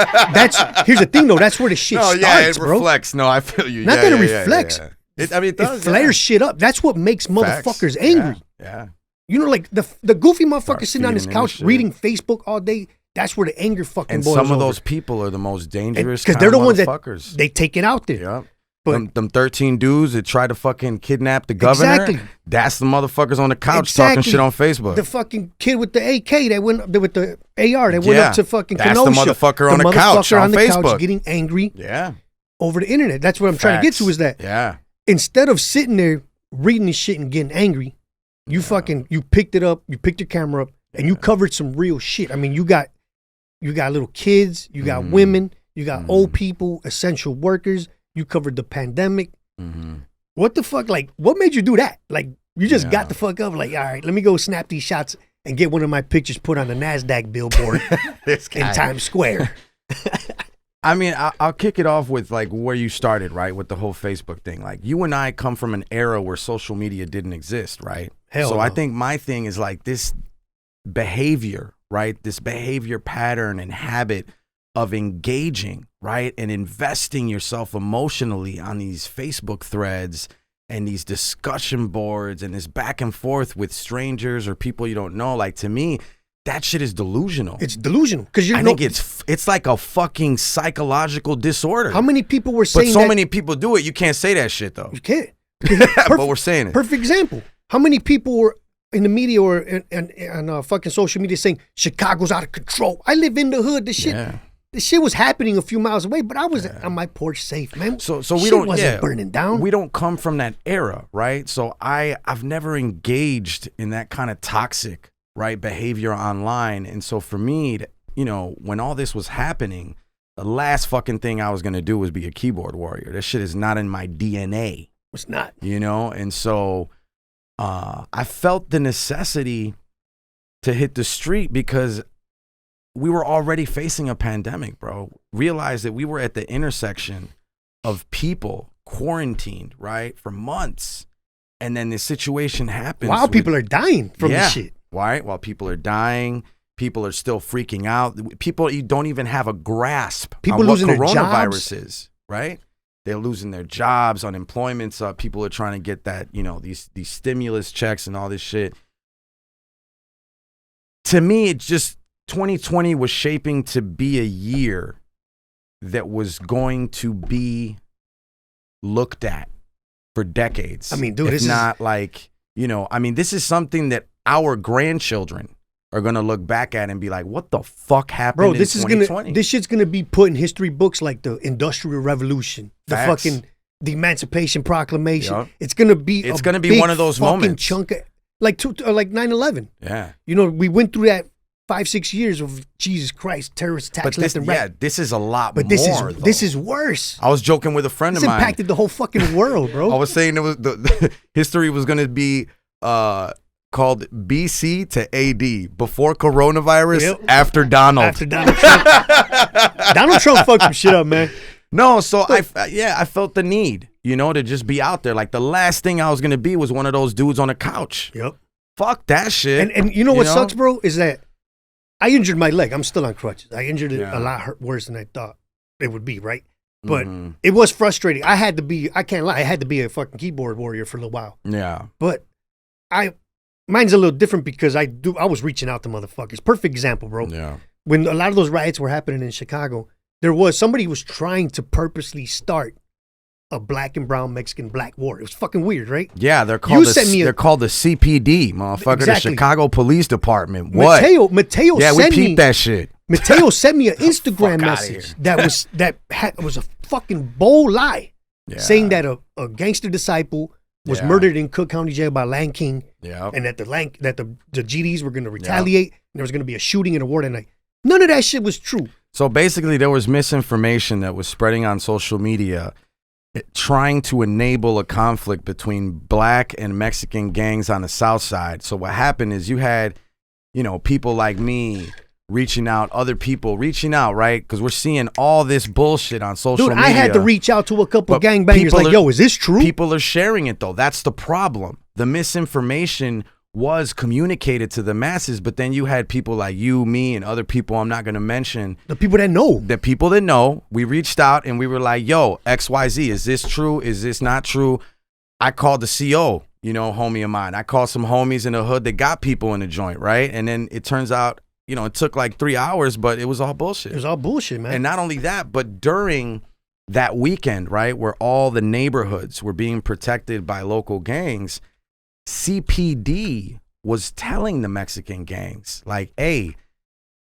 here's the thing though. That's where the shit starts, it bro. reflects. No, I feel you. Not that it reflects. It does. It flares shit up. That's what makes motherfuckers angry. Yeah. You know, like the goofy motherfucker sitting on his feeding couch into reading Facebook all day. That's where the anger fucking And boils some of over. those people are the most dangerous Because they're the ones that motherfuckers. they take it out there. Yeah. But them 13 dudes that try to fucking kidnap the governor. Exactly. That's the motherfuckers on the couch talking shit on Facebook. The fucking kid with the AK that went up with the AR that went up to fucking That's Kenosha. the motherfucker on the couch on Facebook. Couch getting angry Yeah. over the internet. That's what I'm trying to get to is that instead of sitting there reading this shit and getting angry, you picked it up, you picked your camera up, and you covered some real shit. I mean, you got little kids, you got women, you got old people, essential workers. You covered the pandemic. What the fuck? Like, what made you do that? Like, you just got the fuck up. Like, all right, let me go snap these shots and get one of my pictures put on the NASDAQ billboard in Times Square. I mean, I'll kick it off with like where you started, right? With the whole Facebook thing. Like, you and I come from an era where social media didn't exist, right? So I think my thing is like this behavior, right? This behavior pattern and habit of engaging, right? And investing yourself emotionally on these Facebook threads and these discussion boards and this back and forth with strangers or people you don't know. Like, to me, that shit is delusional. It's delusional. Because I think it's like a fucking psychological disorder. How many people were saying But so many people do it. You can't say that shit, though. You can't. But we're saying it. Perfect example. How many people were in the media or on fucking social media saying Chicago's out of control? I live in the hood. The shit was happening a few miles away, but I was on my porch safe, man. So we don't wasn't burning down. We don't come from that era, right? So I've never engaged in that kind of toxic, right, behavior online. And so for me, when all this was happening, the last fucking thing I was gonna do was be a keyboard warrior. That shit is not in my DNA. It's not. And so I felt the necessity to hit the street because we were already facing a pandemic, bro. Realized that we were at the intersection of people quarantined, right, for months. And then this situation happens. While people are dying from this shit. Right? While people are dying, people are still freaking out. People, you don't even have a grasp on what coronavirus is, right? They're losing their jobs, unemployment's up. People are trying to get that, these stimulus checks and all this shit. To me, it's just 2020 was shaping to be a year that was going to be looked at for decades. I mean, dude, this is something that our grandchildren are going to look back at and be like, what the fuck happened in 2020? This shit's going to be put in history books like the Industrial Revolution, the Emancipation Proclamation. Yep. It's going to be one of those moments. Chunk of, like 9/11. Yeah. We went through that 5-6 years of Jesus Christ, terrorist attacks left and right. Yeah, this is a lot more. But this is worse. I was joking with a friend of mine. This impacted the whole fucking world, bro. I was saying it was the history was going to be called BC to AD, before coronavirus, after Donald. After Donald Trump. Donald Trump fucked some shit up, man. No, so I felt the need, to just be out there. Like, the last thing I was going to be was one of those dudes on the couch. Yep. Fuck that shit. And you know what sucks, bro, is that I injured my leg. I'm still on crutches. I injured it a lot worse than I thought it would be, right? But it was frustrating. I can't lie, I had to be a fucking keyboard warrior for a little while. Yeah. But mine's a little different because I was reaching out to motherfuckers. Perfect example, bro. Yeah. When a lot of those riots were happening in Chicago, somebody was trying to purposely start a black and brown Mexican black war. It was fucking weird, right? Yeah, they're called the CPD, motherfucker. Exactly. The Chicago Police Department. What? Mateo yeah, sent we peeped that shit. Mateo sent me an Instagram message that was a fucking bold lie, saying that a gangster disciple was murdered in Cook County Jail by Lang King, and that the GDs were going to retaliate, and there was going to be a shooting in a war that night. None of that shit was true. So basically, there was misinformation that was spreading on social media, trying to enable a conflict between black and Mexican gangs on the South Side. So what happened is you had, people like me reaching out, other people reaching out, right? Because we're seeing all this bullshit on social media. I had to reach out to a couple gangbangers like, yo, is this true? People are sharing it, though. That's the problem. The misinformation was communicated to the masses, but then you had people like you, me, and other people I'm not going to mention. The people that know. The people that know. We reached out and we were like, yo, XYZ, is this true? Is this not true? I called the CO, you know, homie of mine. I called some homies in the hood that got people in the joint, right? And then it turns out, you know, it took like 3 hours, but it was all bullshit. It was all bullshit, man. And not only that, but during that weekend, right, where all the neighborhoods were being protected by local gangs, CPD was telling the Mexican gangs, like, hey,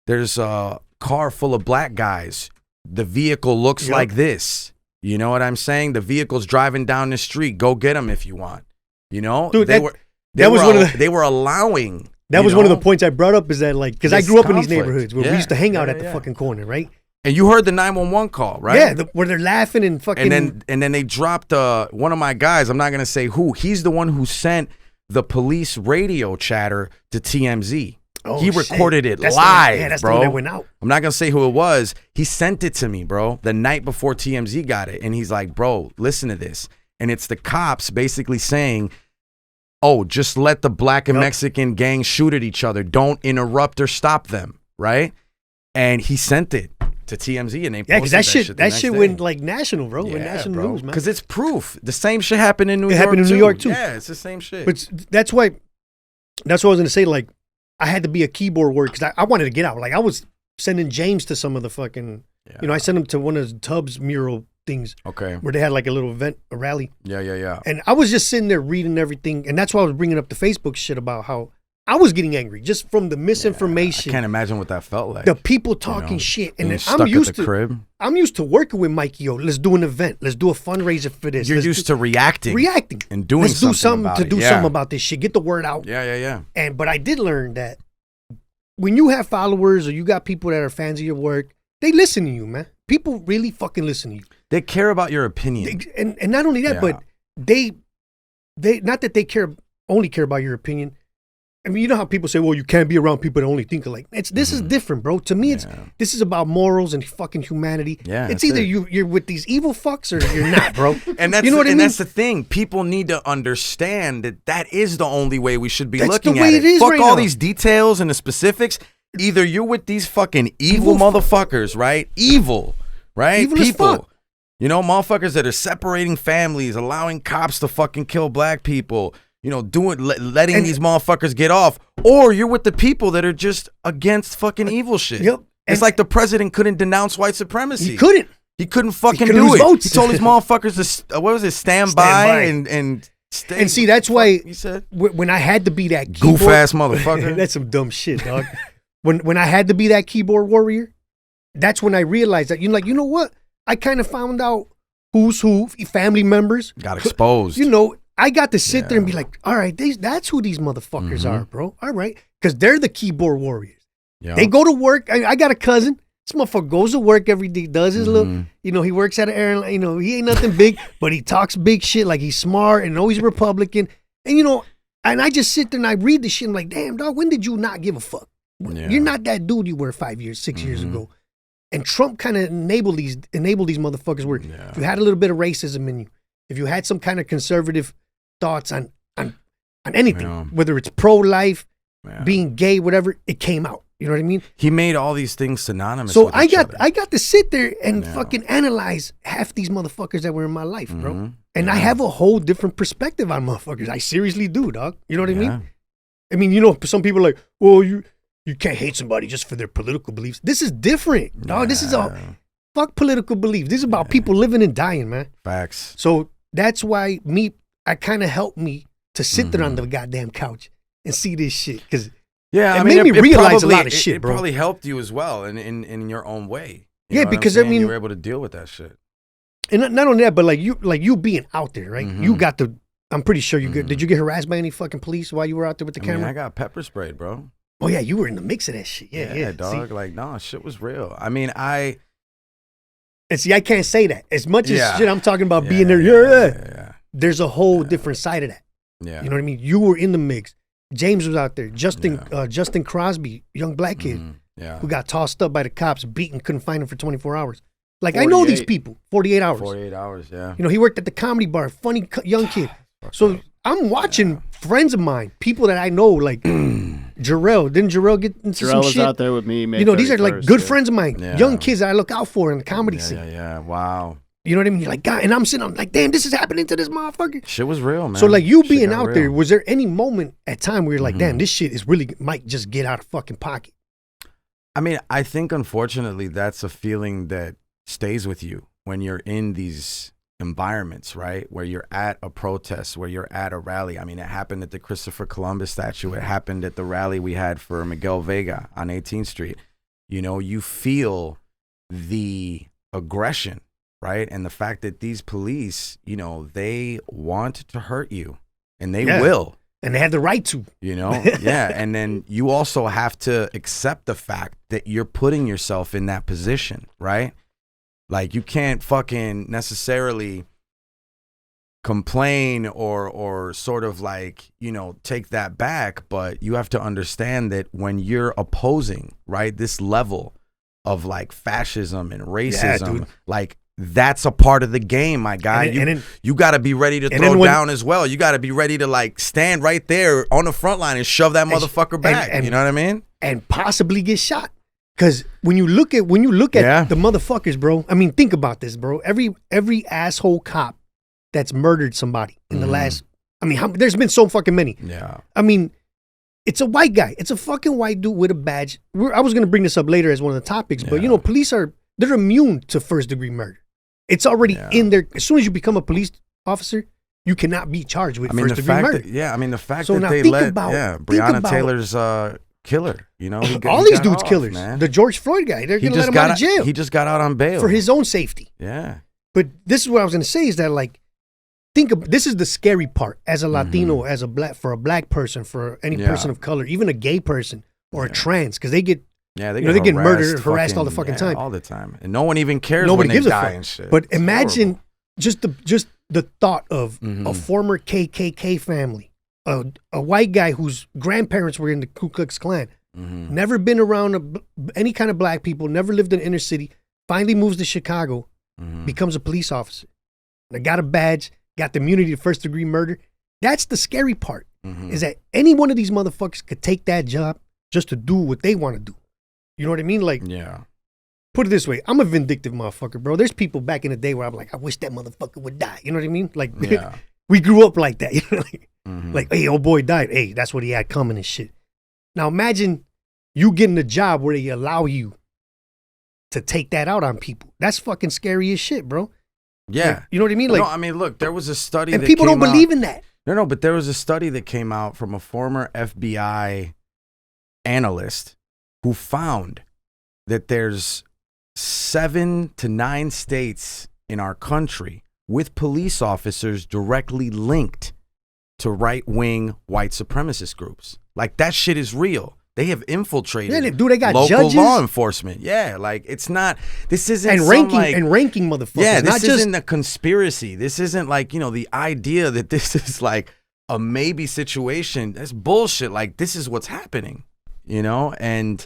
there's a car full of black guys. The vehicle looks like this. You know what I'm saying? The vehicle's driving down the street. Go get them if you want. You know? Dude, they were allowing. That was one of the points I brought up, is that, like, because I grew up in these neighborhoods where we used to hang out at the fucking corner, right? And you heard the 911 call, right? Yeah, where they're laughing and fucking. And then they dropped one of my guys. I'm not gonna say who. He's the one who sent the police radio chatter to TMZ. Oh, he recorded it live, that's bro. the one that went out. I'm not gonna say who it was. He sent it to me, bro, the night before TMZ got it, and he's like, "Bro, listen to this." And it's the cops basically saying, "Oh, just let the black and Mexican gangs shoot at each other. Don't interrupt or stop them." Right? And he sent it to TMZ, and they posted that shit went like national, bro. Went national news, man. Because it's proof. The same shit happened in New York. It happened in New York too. Yeah, it's the same shit. But that's what I was gonna say. Like, I had to be a keyboard warrior because I wanted to get out. Like, I was sending James to some of the fucking, you know, I sent him to one of Tubbs mural things. Okay. Where they had like a little event, a rally. Yeah. And I was just sitting there reading everything, and that's why I was bringing up the Facebook shit about how I was getting angry just from the misinformation. I can't imagine what that felt like. The people talking shit, and I'm used to crib. I'm used to working with Mikey. Let's do an event. Let's do a fundraiser for this. You're used to reacting and and doing something something about to it. do something about this shit. Get the word out. Yeah. But I did learn that when you have followers or you got people that are fans of your work, they listen to you, man. People really fucking listen to you. They care about your opinion. And not only that, but they not that they only care about your opinion. I mean, you know how people say, well, you can't be around people that only think alike. This is different, bro. To me, this is about morals and fucking humanity. Yeah, it's either you're with these evil fucks or you're not, bro. And that's, you know what I mean? That's the thing. People need to understand that is the only way we should be looking the way at it. Is Fuck right all now. these details and the specifics. Either you're with these fucking evil motherfuckers, right? Evil, right? Evil as fuck. You know, motherfuckers that are separating families, allowing cops to fucking kill black people. You know, letting these motherfuckers get off, or you're with the people that are just against fucking evil shit. Yep. It's like the president couldn't denounce white supremacy. He couldn't. He couldn't fucking couldn't do lose it. votes. He told his motherfuckers to what was it? Stand by and stay. And see, that's why he said when I had to be that goof ass motherfucker. That's some dumb shit, dog. when I had to be that keyboard warrior, that's when I realized that you know what? I kind of found out who's who, family members got exposed. You know. I got to sit there and be like, all right, that's who these motherfuckers are, bro. All right. Because they're the keyboard warriors. Yeah. They go to work. I got a cousin. This motherfucker goes to work every day, does his little, you know, he works at an airline. You know, he ain't nothing big, but he talks big shit like he's smart and always Republican. And, you know, and I just sit there and I read this shit. I'm like, damn, dog, when did you not give a fuck? Yeah. You're not that dude you were 5 years, 6 years ago. And Trump kind of enabled these motherfuckers where if you had a little bit of racism in you, if you had some kind of conservative thoughts on anything, whether it's pro-life, being gay, whatever, it came out. You know what I mean? He made all these things synonymous. So with I each other. got to sit there and fucking analyze half these motherfuckers that were in my life, bro. And I have a whole different perspective on motherfuckers. I seriously do, dog. You know what I mean? I mean, you know, some people are like, well, you can't hate somebody just for their political beliefs. This is different, dog. This is fuck political beliefs. This is about people living and dying, man. Facts. So that's why I kind of helped me to sit there on the goddamn couch and see this shit. Because it made me realize a lot of shit, bro. It probably helped you as well in your own way. You know because I mean, you were able to deal with that shit. And not only that, but like you being out there, right? You got the. I'm pretty sure you did you get harassed by any fucking police while you were out there with the camera? I got pepper sprayed, bro. Oh yeah, you were in the mix of that shit. Yeah, dog. See? Like, no, shit was real. I mean, And see, I can't say that as much as shit I'm talking about being there. There's a whole different side of that. Yeah. You know what I mean? You were in the mix. James was out there. Justin Crosby, young black kid, who got tossed up by the cops, beaten, couldn't find him for 24 hours. Like, 48. I know these people. 48 hours. 48 hours, yeah. You know, he worked at the comedy bar, funny young kid. So I'm watching friends of mine, people that I know, like Jarrell. Didn't Jarrell get into some Jarrell was shit? out there with me. May You know, these are like 31st, good yeah. friends of mine, Yeah. young kids that I look out for in the comedy scene. Yeah. Wow. You know what I mean? You're like, God, and I'm sitting, I'm like, damn, this is happening to this motherfucker. Shit was real, man. So like you Shit being got out there, real. was there any moment at time where you're like, damn, this shit is really might just get out of fucking pocket? I mean, I think unfortunately that's a feeling that stays with you when you're in these environments, right? Where you're at a protest, where you're at a rally. I mean, it happened at the Christopher Columbus statue. It happened at the rally we had for Miguel Vega on 18th Street. You know, you feel the aggression, right? And the fact that these police, you know, they want to hurt you and they will. And they had the right to. You know, yeah. And then you also have to accept the fact that you're putting yourself in that position, right? Like you can't fucking necessarily complain or sort of like, you know, take that back. But you have to understand that when you're opposing, right, this level of like fascism and racism, like that's a part of the game, my guy. You got to be ready to throw down as well. You got to be ready to like stand right there on the front line and shove that motherfucker back. You know what I mean? And possibly get shot. Because when you look at the motherfuckers, bro. I mean, think about this, bro. Every asshole cop that's murdered somebody in the last. I mean, there's been so fucking many. Yeah. I mean, it's a white guy. It's a fucking white dude with a badge. I was gonna bring this up later as one of the topics, but you know, they're immune to first degree murder. It's already in there. As soon as you become a police officer, you cannot be charged with first degree murder. The fact So that now they think let about- Breonna Taylor's killer, you know, all he these got dudes off, killers. man. The George Floyd guy, they're gonna let him out of jail. He just got out on bail for his own safety. Yeah. But this is what I was gonna say is that like, this is the scary part as a Latino, as a black person, for any person of color, even a gay person or a trans, because they get they get murdered, harassed all the fucking time, all the time, and no one even cares. Nobody when gives they a die fuck. and shit. But It's imagine horrible. just the thought of a former KKK family, a white guy whose grandparents were in the Ku Klux Klan, never been around any kind of black people, never lived in the inner city, finally moves to Chicago, becomes a police officer. They got a badge, got the immunity to first degree murder. That's the scary part, is that any one of these motherfuckers could take that job just to do what they want to do. You know what I mean? Like, put it this way, I'm a vindictive motherfucker, bro. There's people back in the day where I'm like, I wish that motherfucker would die. You know what I mean? Like, we grew up like that. You know? Like, hey, old boy died. Hey, that's what he had coming and shit. Now imagine you getting a job where they allow to take that out on people. That's fucking scary as shit, bro. Yeah. Like, you know what I mean? Like, no, I mean, look, there was a study and that people came don't out- believe in that. No, but there was a study that came out from a former FBI analyst who found that there's 7 to 9 states in our country with police officers directly linked to right-wing white supremacist groups. Like, that shit is real. They have infiltrated they got local judges? law enforcement. Yeah, like, it's not, this isn't And some, ranking motherfuckers. yeah, this not just isn't a conspiracy. This isn't like, you know, the idea that this is like a maybe situation. That's bullshit. Like, this is what's happening, you know? And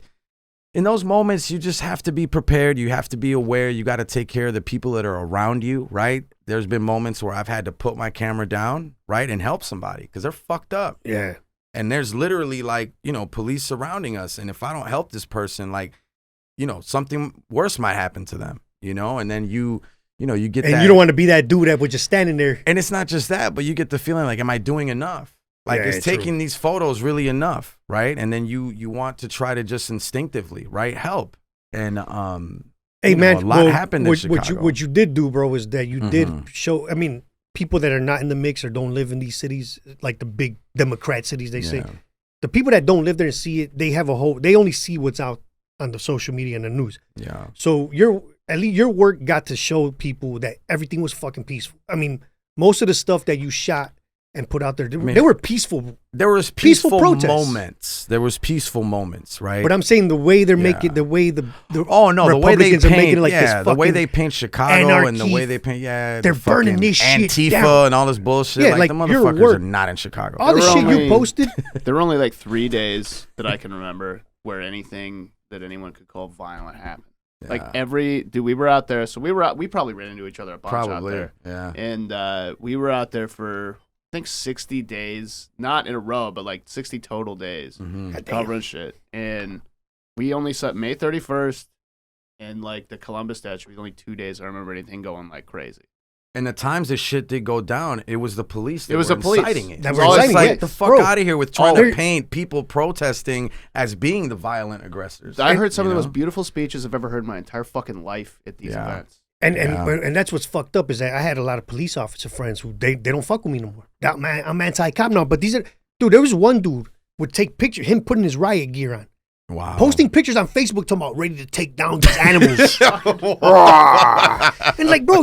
in those moments, you just have to be prepared. You have to be aware. You got to take care of the people that are around you, right? There's been moments where I've had to put my camera down, right, and help somebody because they're fucked up. Yeah. And there's literally like, you know, police surrounding us. And if I don't help this person, like, you know, something worse might happen to them, you know? And then you get And that. you don't want to be that dude that was just standing there. And it's not just that, but you get the feeling like, am I doing enough? Like, Yeah, is taking these photos really enough, right? And then you want to try to just instinctively, right, help. And Hey, you know, man, a lot happened in Chicago. what you did do, bro, is that you did show, I mean, people that are not in the mix or don't live in these cities, like the big Democrat cities, they say, the people that don't live there and see it, they only see what's out on the social media and the news. Yeah. So at least your work got to show people that everything was fucking peaceful. I mean, most of the stuff that you shot and put out there, they were peaceful. There was peaceful protests. moments. There was peaceful moments, right? But I'm saying the way they're making, the way the oh no, the way they Republicans paint, are making it like this the way fucking they paint Chicago and the anarchy. way they paint, They're the burning fucking this shit Antifa down. and all this bullshit. Yeah, like the like, your motherfuckers work- are not in Chicago. all the There were shit you only- posted. There were only like 3 days that I can remember where anything that anyone could call violent happened. Like we were out there, so we probably ran into each other a bunch out Probably, there. yeah. And we were out there for, I think 60 days, not in a row, but like 60 total days covering shit. And we only saw May 31st and like the Columbus statue was only 2 days. I don't remember anything going like crazy. And the times this shit did go down, it was the police that It was were the police. inciting it. That It were was inciting like, it. the fuck Bro. out of here with trying to paint people protesting as being the violent aggressors. I heard some of the most beautiful speeches I've ever heard in my entire fucking life at these events. And that's what's fucked up is that I had a lot of police officer friends who they don't fuck with me no more. That, man, I'm anti-cop now, but these are there was one dude would take pictures him putting his riot gear on. Wow. Posting pictures on Facebook talking about ready to take down these animals. And like, bro,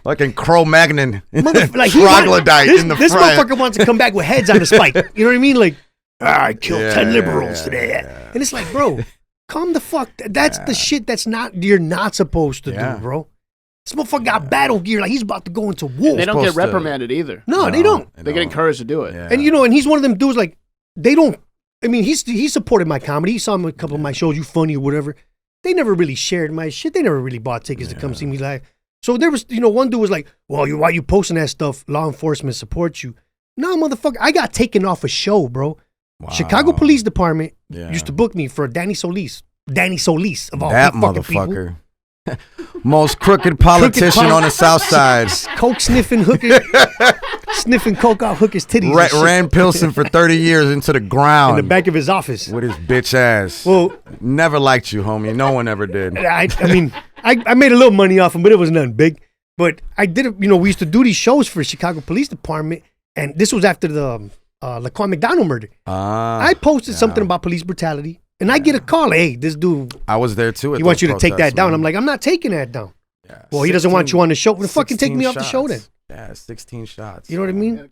like in Cro-Magnon, like, troglodyte in the this front. motherfucker wants to come back with heads on a spike. You know what I mean? Like, I killed 10 liberals today. And it's like, bro, calm the fuck. That's the shit you're not supposed to do, bro. This motherfucker got battle gear like he's about to go into war. And they don't get reprimanded either. No, they don't. They get encouraged to do it. Yeah. And and he's one of them dudes like, they don't, I mean, he supported my comedy. He saw me a couple of my shows, You Funny or whatever. They never really shared my shit. They never really bought tickets to come see me live. So there was, one dude was like, well, why you posting that stuff? Law enforcement supports you. No, motherfucker, I got taken off a show, bro. Wow. Chicago Police Department used to book me for Danny Solis. Danny Solis of all that motherfucker. Most crooked politician on the South Side. Coke sniffing hooker. Sniffing coke off hookers' titties. Ran Pilsen for 30 years into the ground. In the back of his office. With his bitch ass. Well, never liked you, homie. No one ever did. I mean, I made a little money off him, but it was nothing big. But I did it, we used to do these shows for Chicago Police Department, and this was after the Laquan McDonald murder. I posted something about police brutality, and I get a call, hey, this dude. I was there too. He wants you to take that down. I'm like, I'm not taking that down. Yeah, well, he doesn't want you on the show. Well, fucking take me off the show then. Yeah, 16 shots. You know what I mean?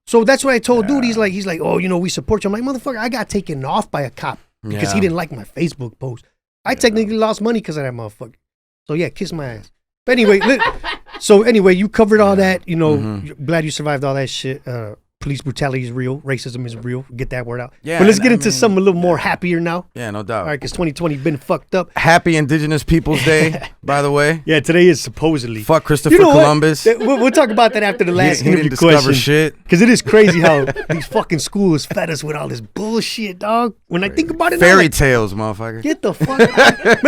So that's what I told dude. He's like, oh, we support you. I'm like, motherfucker, I got taken off by a cop because he didn't like my Facebook post. I technically lost money because of that motherfucker. So yeah, kiss my ass. But anyway, you covered all that. Glad you survived all that shit. Police brutality is real. Racism is real. Get that word out. Yeah, but let's get into something a little more happier now. Yeah, no doubt. All right, because 2020 been fucked up. Happy Indigenous Peoples Day, by the way. Yeah, today is supposedly. Fuck Christopher Columbus. We'll talk about that after the last interview question. Shit. Because it is crazy how these fucking schools fed us with all this bullshit, dog. When I think about it, fairy tales, motherfucker. Get the fuck out.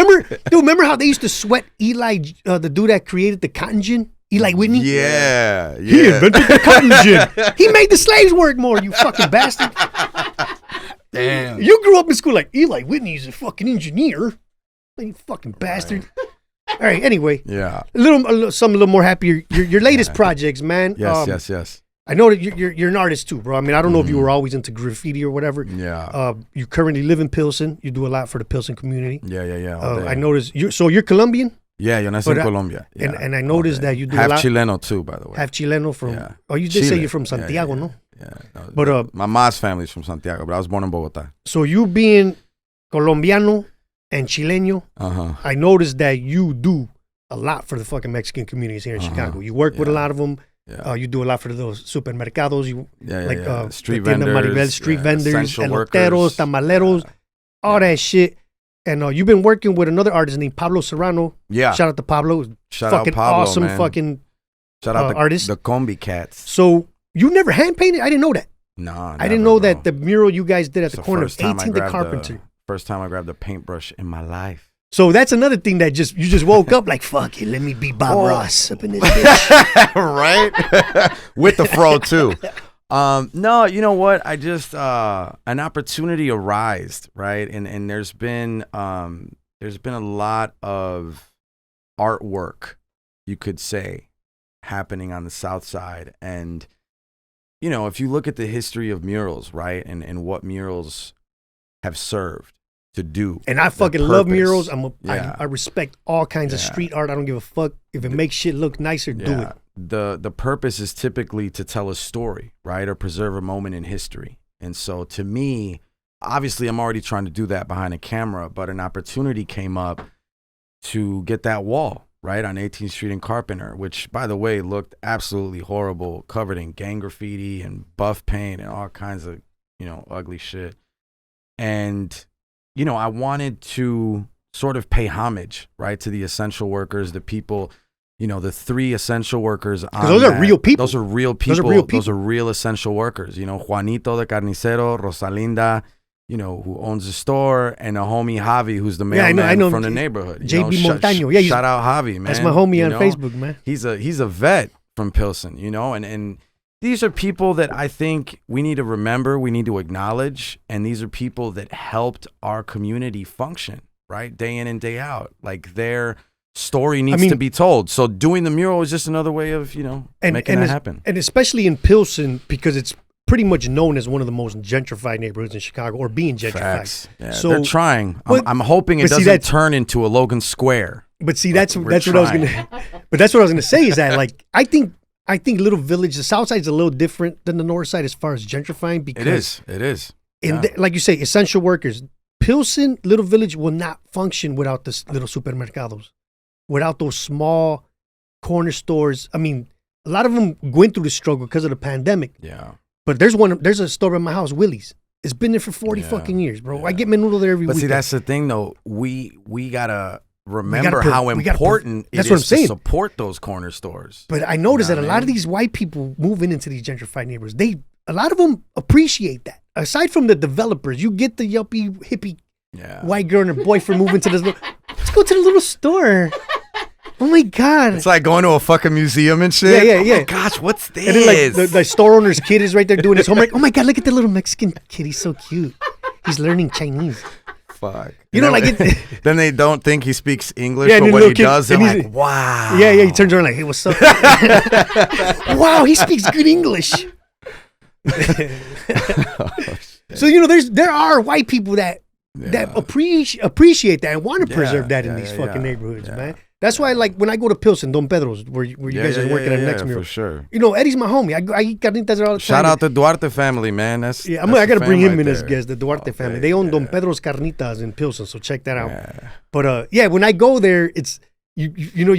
Remember how they used to sweat Eli, the dude that created the cotton gin? Eli Whitney? Yeah. He invented the cotton gin. He made the slaves work more, you fucking bastard. Damn. You grew up in school like, Eli Whitney's a fucking engineer. You fucking bastard. All right, anyway. Yeah. Something a little more happier. Your latest projects, man. Yes. I know that you're an artist too, bro. I mean, I don't know if you were always into graffiti or whatever. Yeah. You currently live in Pilsen. You do a lot for the Pilsen community. Yeah. I noticed. You're Colombian? Yeah, yo nací en Colombia. Yeah. And I noticed that you do half a lot. Chileno too, by the way. Half Chileno from. Yeah. Oh, you did say you're from Santiago, no? Yeah. No, but my mom's family's from Santiago, but I was born in Bogota. So you being Colombiano and Chileno, I noticed that you do a lot for the fucking Mexican communities here in Chicago. You work with a lot of them. Yeah. You do a lot for those supermercados. Street vendors. Maribel, street vendors, eloteros, tamaleros, all that shit. And you've been working with another artist named Pablo Serrano. Yeah. Shout out to Pablo. Shout out Pablo, awesome man. Fucking shout out artist. The Combi Cats. So you never hand painted? I didn't know that. No, I didn't know that the mural you guys did at the corner of 18th and Carpenter. First time I grabbed a paintbrush in my life. So that's another thing that you just woke up like, fuck it, let me be Bob Ross up in this bitch. Right? With the fro too. No, you know what? I just an opportunity arose, right? And there's been a lot of artwork, you could say, happening on the South Side. And if you look at the history of murals, right, and what murals have served to do, and I fucking love murals. I respect all kinds of street art. I don't give a fuck if it makes shit look nicer. Do it. The purpose is typically to tell a story, right, or preserve a moment in history. And so to me, obviously I'm already trying to do that behind a camera, but an opportunity came up to get that wall, right, on 18th Street and Carpenter, which, by the way, looked absolutely horrible, covered in gang graffiti and buff paint and all kinds of, ugly shit. And, I wanted to sort of pay homage, right, to the essential workers, the people the 3 essential workers. Because those are real people. Those are real people. Those are real essential workers. Juanito the Carnicero, Rosalinda, who owns the store, and a homie Javi, who's the mailman I know. from the neighborhood. JB Montaño. Yeah, shout out Javi, man. That's my homie on Facebook, man. He's a vet from Pilsen, and these are people that I think we need to remember, we need to acknowledge, and these are people that helped our community function, right? Day in and day out. Like their story needs to be told. So doing the mural is just another way of, making that happen. And especially in Pilsen, because it's pretty much known as one of the most gentrified neighborhoods in Chicago, or being gentrified. Facts. Yeah, so they're trying. I'm hoping it doesn't turn into a Logan Square. But see, that's what I was gonna. But that's what I was gonna say is that I think Little Village, the South Side is a little different than the North Side as far as gentrifying, because it is. Like you say, essential workers. Pilsen, Little Village will not function without the little supermercados, without those small corner stores. I mean, a lot of them went through the struggle because of the pandemic. Yeah. But there's a store in my house, Willie's. It's been there for 40 fucking years, bro. Yeah. I get menudo there every week. But see, that's the thing, though. We gotta remember how important it is to support those corner stores. But I noticed that a lot of these white people moving into these gentrified neighborhoods, a lot of them appreciate that. Aside from the developers, you get the yuppie, hippie white girl and her boyfriend moving to this let's go to the little store. Oh my God. It's like going to a fucking museum and shit. Yeah. Oh my gosh, what's this? And then like the store owner's kid is right there doing his homework. Oh my God, look at the little Mexican kid. He's so cute. He's learning Chinese. Fuck. Then they don't think he speaks English, but when he does, they're like, wow. Yeah, he turns around like, hey, what's up? Wow, he speaks good English. So, there are white people that appreciate that and want to preserve that in these fucking neighborhoods, man. That's why, like, when I go to Pilsen, Don Pedro's, where you guys are working at next mural. For sure. Eddie's my homie. I eat carnitas there all the time. Shout out the Duarte family, man. I got to bring him in as guest, the Duarte family. They own Don Pedro's Carnitas in Pilsen, so check that out. Yeah. But, when I go there, it's, you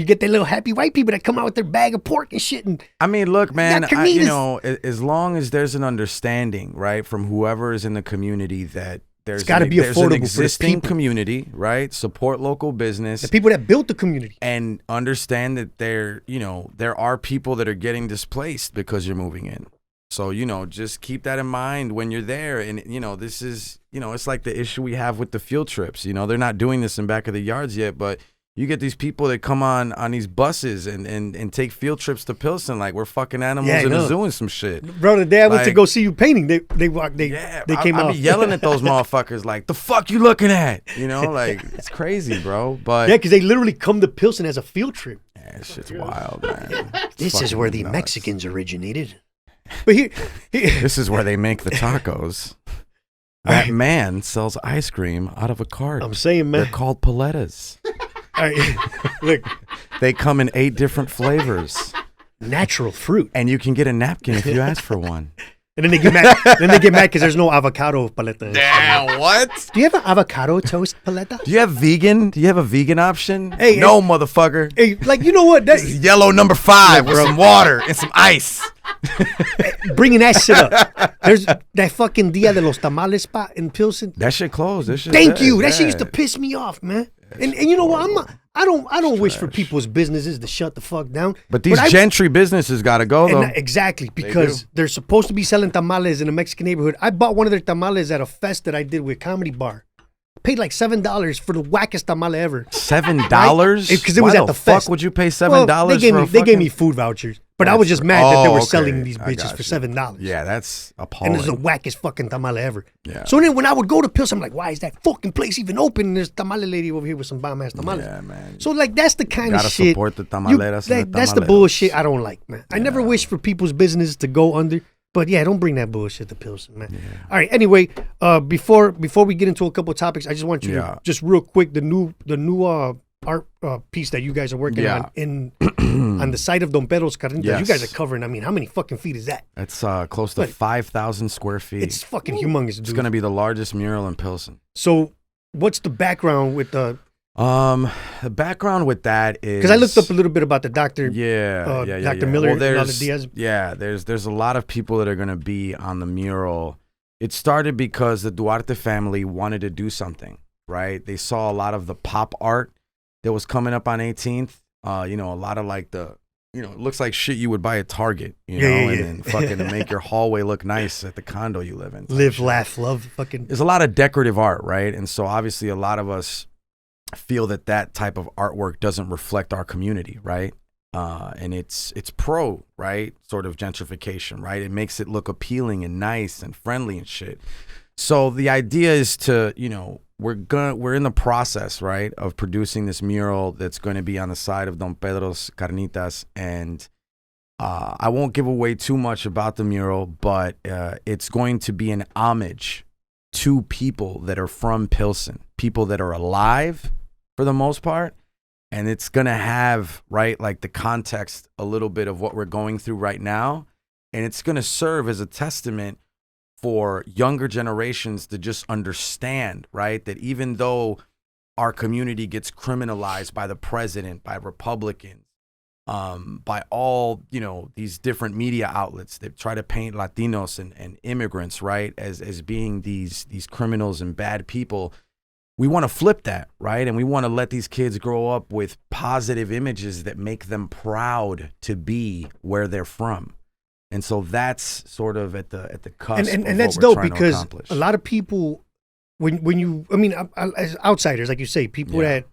get that little happy white people that come out with their bag of pork and shit. And I mean, look, man, as long as there's an understanding, right, from whoever is in the community that there's got to be affordable an existing community, right? Support local business. The people that built the community. And understand that there are people that are getting displaced because you're moving in. So, just keep that in mind when you're there. And, this is, it's like the issue we have with the field trips. They're not doing this in back of the yards yet, but you get these people that come on these buses and take field trips to Pilsen like we're fucking animals in a zoo and some shit. Bro, the day I went to go see you painting, they came out. I be yelling at those motherfuckers like, the fuck you looking at? Like, it's crazy, bro. But yeah, because they literally come to Pilsen as a field trip. Yeah, shit's wild, man. This is where the Mexicans originated. But this is where they make the tacos. That man sells ice cream out of a cart. I'm saying, man. They're called paletas. Look, they come in 8 different flavors. Natural fruit, and you can get a napkin if you ask for one. And then they get mad. Because there's no avocado paleta. Damn, what? Do you have an avocado toast paleta? Do you have vegan? Do you have a vegan option? Hey, no, motherfucker. Hey, like, you know what? This is yellow number 5 with some water and some ice. Bringing that shit up. There's that fucking Dia de los Tamales spot in Pilsen. That shit closed. Thank you. That shit used to piss me off, man. And you know what? I don't wish for people's businesses to shut the fuck down. But these gentry businesses got to go, though. Exactly, because they're supposed to be selling tamales in a Mexican neighborhood. I bought one of their tamales at a fest that I did with Comedy Bar. Paid like $7 for the wackest tamale ever. $7? Because it was at the fest. Why the fuck would you pay $7 they gave me food vouchers. But I was just mad that they were selling these bitches for $7. Yeah, that's appalling. And it's the wackest fucking tamale ever. Yeah. So then when I would go to Pilsen, I'm like, why is that fucking place even open? And there's tamale lady over here with some bomb-ass tamales. Yeah, man. So, like, that's the kind of shit. Gotta support the tamaleras that's the bullshit I don't like, man. I never wish for people's business to go under. But yeah, don't bring that bullshit to Pilsen, man. Yeah. All right. Anyway, before we get into a couple of topics, I just want you to just real quick the new art piece that you guys are working on on the site of Don Pedro's Carnitas. Yes. You guys are covering. I mean, how many fucking feet is that? It's close to 5,000 square feet. It's fucking humongous, dude. It's going to be the largest mural in Pilsen. So, what's the background with the? The background with that is because I looked up a little bit about the doctor. Dr. Miller. Well, Diaz. Yeah, there's a lot of people that are going to be on the mural. It started because the Duarte family wanted to do something, right? They saw a lot of the pop art that was coming up on 18th, You know, a lot of like it looks like shit you would buy at Target, you know, and then fucking to make your hallway look nice at the condo you live in. Live, laugh, love, fucking. There's a lot of decorative art, right? And so obviously a lot of us feel that type of artwork doesn't reflect our community, right? And it's pro, right? Sort of gentrification, right? It makes it look appealing and nice and friendly and shit. So the idea is to, you know, we're in the process, right, of producing this mural that's going to be on the side of Don Pedro's Carnitas, and I won't give away too much about the mural, but it's going to be an homage to people that are from Pilsen, people that are alive for the most part, and it's going to have, right, like the context a little bit of what we're going through right now, and it's going to serve as a testament for younger generations to just understand, right, that even though our community gets criminalized by the president, by Republicans, by all, you know, these different media outlets that try to paint Latinos and immigrants, right, as being these criminals and bad people, we want to flip that, right? And we want to let these kids grow up with positive images that make them proud to be where they're from. And so that's sort of at the cusp. And that's dope because a lot of people, when you, I mean, as outsiders, like you say, people that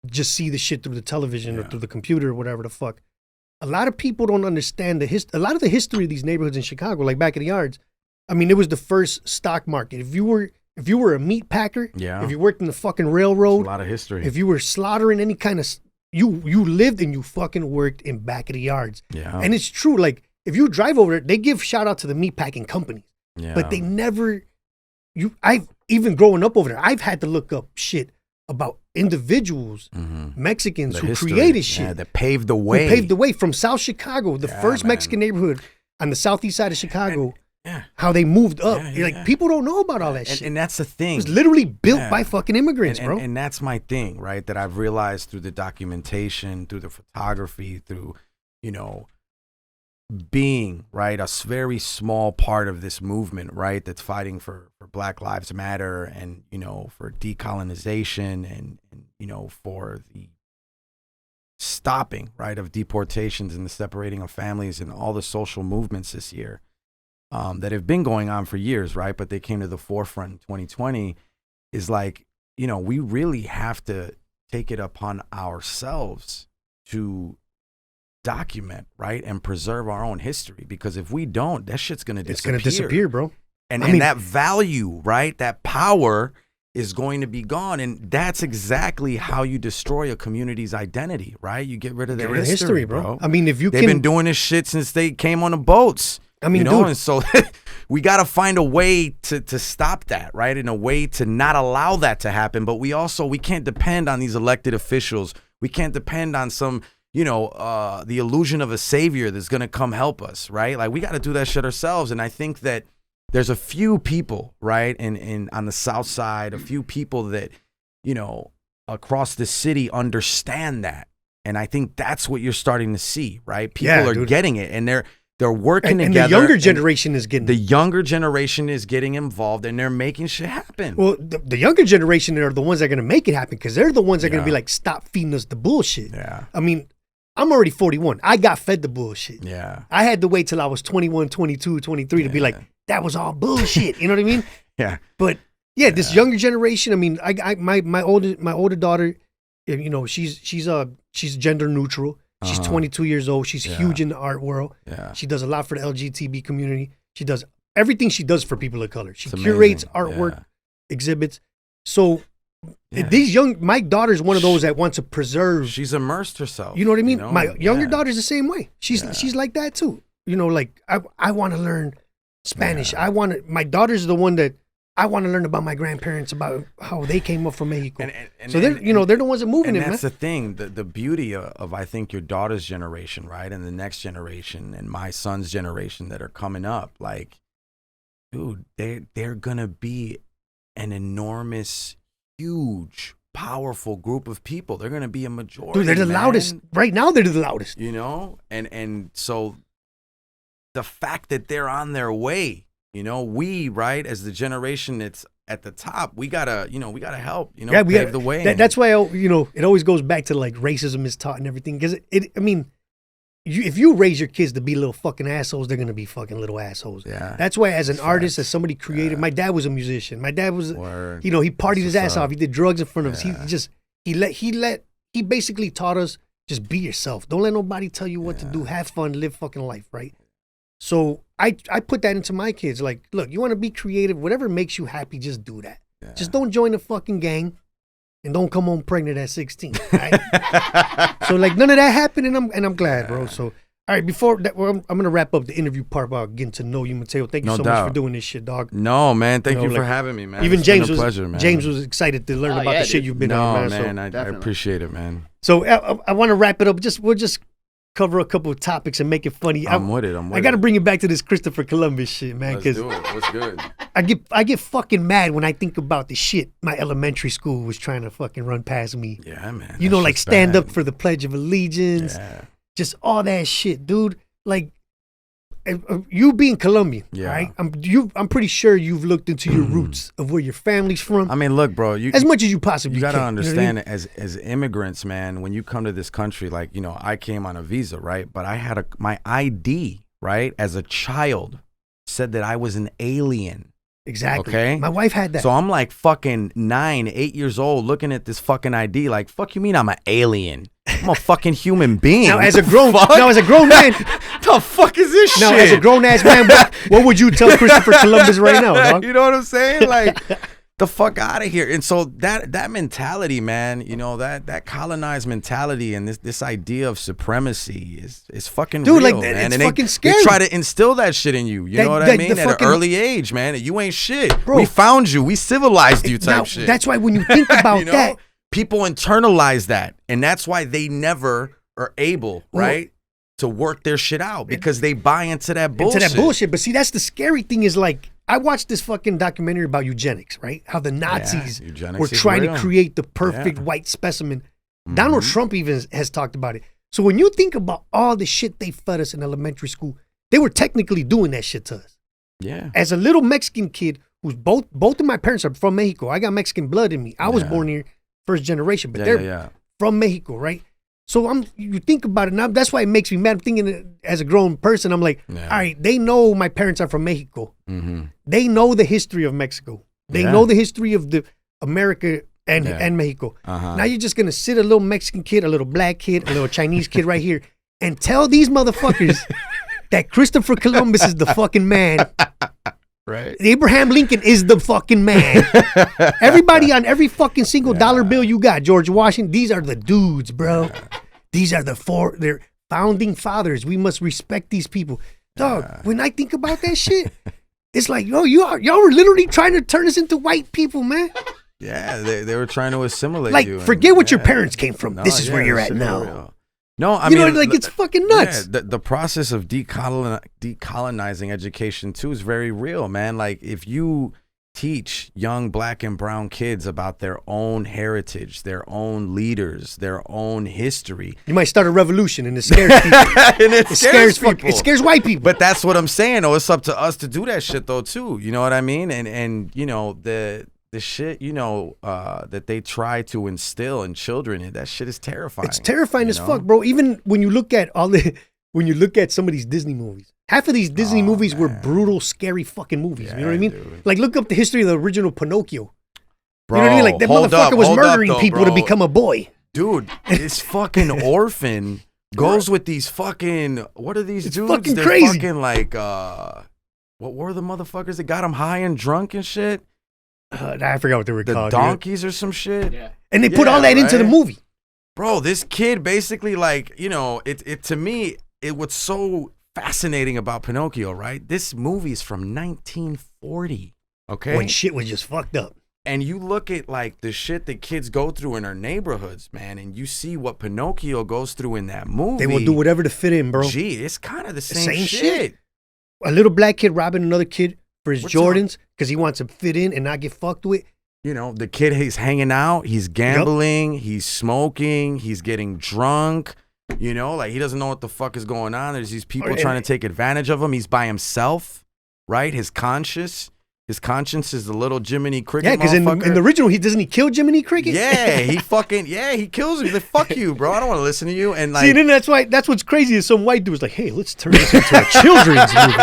just see the shit through the television or through the computer or whatever the fuck. A lot of people don't understand a lot of the history of these neighborhoods in Chicago, like back in the yards. I mean, it was the first stock market. If you were a meat packer, if you worked in the fucking railroad, a lot of history. If you were slaughtering any kind of, you lived and you fucking worked in back of the yards. Yeah. And it's true, like, if you drive over there, they give shout out to the meat packing companies. Yeah. But they never, I've even growing up over there, I've had to look up shit about individuals, Mexicans who created shit. That paved the way. Who paved the way from South Chicago, the first Mexican neighborhood on the southeast side of Chicago. How they moved up. Like, people don't know about all that shit. And that's the thing. It was literally built by fucking immigrants, bro. And that's my thing, right? That I've realized through the documentation, through the photography, through, you know, being, right, a very small part of this movement, right, that's fighting for Black Lives Matter and, you know, for decolonization and, you know, for the stopping, right, of deportations and the separating of families and all the social movements this year that have been going on for years, right, but they came to the forefront in 2020, is like, you know, we really have to take it upon ourselves to document, right, and preserve our own history, because if we don't, that shit's gonna disappear. It's gonna disappear, bro. And that value, right, that power is going to be gone, and that's exactly how you destroy a community's identity, right? You get rid of their history, bro. I mean, if they've been doing this shit since they came on the boats. I mean, you know, and so we got to find a way to stop that, right? And a way to not allow that to happen. But we can't depend on these elected officials. We can't depend on some, you know, the illusion of a savior that's going to come help us, right? Like, we got to do that shit ourselves. And I think that there's a few people, right, in on the South Side, a few people that, you know, across the city understand that. And I think that's what you're starting to see, right? People are getting it, and they're working together. And the younger generation is getting the younger generation is getting involved, and they're making shit happen. Well, the younger generation are the ones that are going to make it happen, because they're the ones that are going to be like, stop feeding us the bullshit. Yeah. I mean, I'm already 41. I got fed the bullshit. Yeah. I had to wait till I was 21, 22, 23 to be like, that was all bullshit. You know what I mean? Yeah. But this younger generation, I mean, my older daughter, you know, she's gender neutral. She's 22 years old. She's huge in the art world. Yeah. She does a lot for the LGBT community. She does everything she does for people of color. She curates artwork, exhibits. So my daughter's one of those that wants to preserve. She's immersed herself. You know what I mean? You know? My younger daughter's the same way. She's like that too. You know, like, I want to learn Spanish. My daughter's the one that I want to learn about my grandparents, about how they came up from Mexico. So they're the ones that moving it, man. That's the thing, the beauty of I think your daughter's generation, right, and the next generation, and my son's generation that are coming up. Like, dude, they're gonna be an enormous, huge, powerful group of people. They're gonna be a majority. Dude, they're the loudest right now. They're the loudest. You know, and so the fact that they're on their way. You know, we, right, as the generation that's at the top, we gotta help, we pave the way. That's why, it always goes back to like racism is taught and everything. Because if you raise your kids to be little fucking assholes, they're gonna be fucking little assholes. Yeah. That's why, as an artist, as somebody creative, my dad was a musician. My dad was, Word. he partied his ass off. He did drugs in front of us. Yeah. He basically taught us, just be yourself. Don't let nobody tell you what to do. Have fun, live fucking life, right? So I put that into my kids. Like, look, you want to be creative, whatever makes you happy, just do that. Yeah. Just don't join the fucking gang. And don't come home pregnant at 16. Right? So like none of that happened, and I'm glad, bro. So all right, before that, I'm gonna wrap up the interview part about getting to know you, Mateo. Thank you so much for doing this shit, dog. No, man, thank you for having me, man. Even it's James been a was pleasure, man. James was excited to learn about the shit you've been on, man. I appreciate it, man. So I want to wrap it up. We'll just cover a couple of topics and make it funny. I'm with it. I got to bring it back to this Christopher Columbus shit, man. Let's do it. What's good? I get fucking mad when I think about the shit my elementary school was trying to fucking run past me. Yeah, man. Like stand up for the Pledge of Allegiance. Yeah. Just all that shit, dude. Like, you being Colombian, right? I'm pretty sure you've looked into your roots of where your family's from. I mean, look, bro, as much as you possibly you can. got to understand, you know what I mean? as immigrants, man, when you come to this country, like, I came on a visa, right? But I had my ID, right, as a child said that I was an alien. Exactly. Okay. My wife had that. So I'm like fucking 9, 8 years old looking at this fucking ID like, fuck you mean I'm an alien? I'm a fucking human being. Now, as a grown man, the fuck is this shit? Now, as a grown ass man, what would you tell Christopher Columbus right now, dog? You know what I'm saying? Like, the fuck out of here. And so that mentality, man, that colonized mentality and this idea of supremacy is fucking dude, real, like, man. It's and fucking scary. They try to instill that shit in you. You know what I mean? At an early age, man. You ain't shit. Bro, we found you. We civilized you type shit. That's why when you think about that. People internalize that. And that's why they never are able, right, to work their shit out because they buy into that bullshit. But see, that's the scary thing is like, I watched this fucking documentary about eugenics, right? How the Nazis were trying to create the perfect white specimen. Donald Trump even has talked about it. So when you think about all the shit they fed us in elementary school, they were technically doing that shit to us. Yeah. As a little Mexican kid who's both of my parents are from Mexico. I got Mexican blood in me. I was born here first generation, but they're from Mexico, right? So you think about it now. That's why it makes me mad. I'm thinking as a grown person, I'm like, all right, they know my parents are from Mexico. Mm-hmm. They know the history of Mexico. They know the history of the America and Mexico. Uh-huh. Now you're just gonna sit a little Mexican kid, a little black kid, a little Chinese kid right here, and tell these motherfuckers that Christopher Columbus is the fucking man. Right. Abraham Lincoln is the fucking man. Everybody on every fucking single dollar bill you got, George Washington, these are the dudes, bro. These are they're founding fathers. We must respect these people. Dog, when I think about that shit, it's like, y'all were literally trying to turn us into white people, man. Yeah, they were trying to assimilate you. Like, forget what your parents came from. This is where you're at now. Real. No, I mean, like, it's fucking nuts. Yeah, the process of decolonizing education too is very real, man. Like, if you teach young black and brown kids about their own heritage, their own leaders, their own history, you might start a revolution, and it scares people. And it scares people. It scares white people. But that's what I'm saying. Though, it's up to us to do that shit, though, too. You know what I mean? And the shit, that they try to instill in children, that shit is terrifying. It's terrifying as fuck, bro. Even when you look at some of these Disney movies, half of these Disney movies were brutal, scary fucking movies. You know what I mean? Dude. Like, look up the history of the original Pinocchio. Bro, you know what I mean? Like, that motherfucker was murdering people to become a boy. Dude, this fucking orphan goes with these fucking, what are these dudes? Fucking They're crazy. fucking like, what were the motherfuckers that got him high and drunk and shit? I forgot what they were called. The donkeys or some shit? Yeah. And they put all that into the movie. Bro, this kid basically, like, it to me, what's so fascinating about Pinocchio, right? This movie is from 1940, okay? When shit was just fucked up. And you look at, like, the shit that kids go through in our neighborhoods, man, and you see what Pinocchio goes through in that movie. They will do whatever to fit in, bro. Gee, it's kind of the same shit. A little black kid robbing another kid for his Jordans because he wants to fit in and not get fucked with. The kid, he's hanging out, he's gambling, he's smoking, he's getting drunk. Like, he doesn't know what the fuck is going on. There's these people trying to take advantage of him. He's by himself, right? His His conscience is the little Jiminy Cricket. Yeah, because in the original, doesn't he kill Jiminy Cricket? Yeah, he kills him. He's like, fuck you, bro. I don't want to listen to you. And like, see, then that's what's crazy is some white dude was like, hey, let's turn this into a children's movie.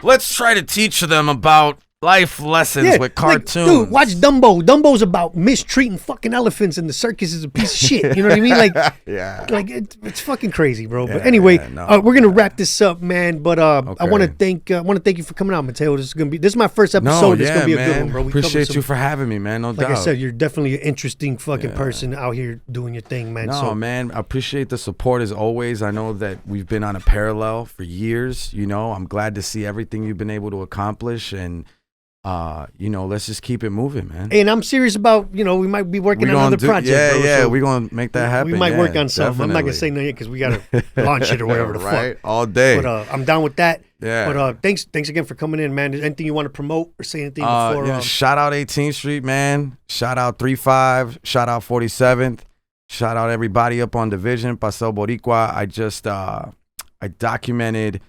Let's try to teach them about life lessons with cartoons. Like, dude, watch Dumbo. Dumbo's about mistreating fucking elephants, and the circus is a piece of shit. You know what I mean? Like, yeah, like it's fucking crazy, bro. But anyway, we're gonna wrap this up, man. But I want to thank you for coming out, Mateo. This is my first episode. This is gonna be a good one, bro. Appreciate you for having me, man. No doubt. Like I said, you're definitely an interesting fucking person out here doing your thing, man. No, man, I appreciate the support as always. I know that we've been on a parallel for years. You know, I'm glad to see everything you've been able to accomplish, and let's just keep it moving, man. And I'm serious about, we might be working on another project, bro. Yeah, we're going to make that happen. We might work on something. Definitely. I'm not going to say nothing yet because we got to launch it or whatever the fuck. All day. But I'm down with that. Yeah. But thanks again for coming in, man. Is anything you want to promote or say anything before? Shout out 18th Street, man. Shout out 35. Shout out 47th. Shout out everybody up on Division, Paseo Boricua. I just, I documented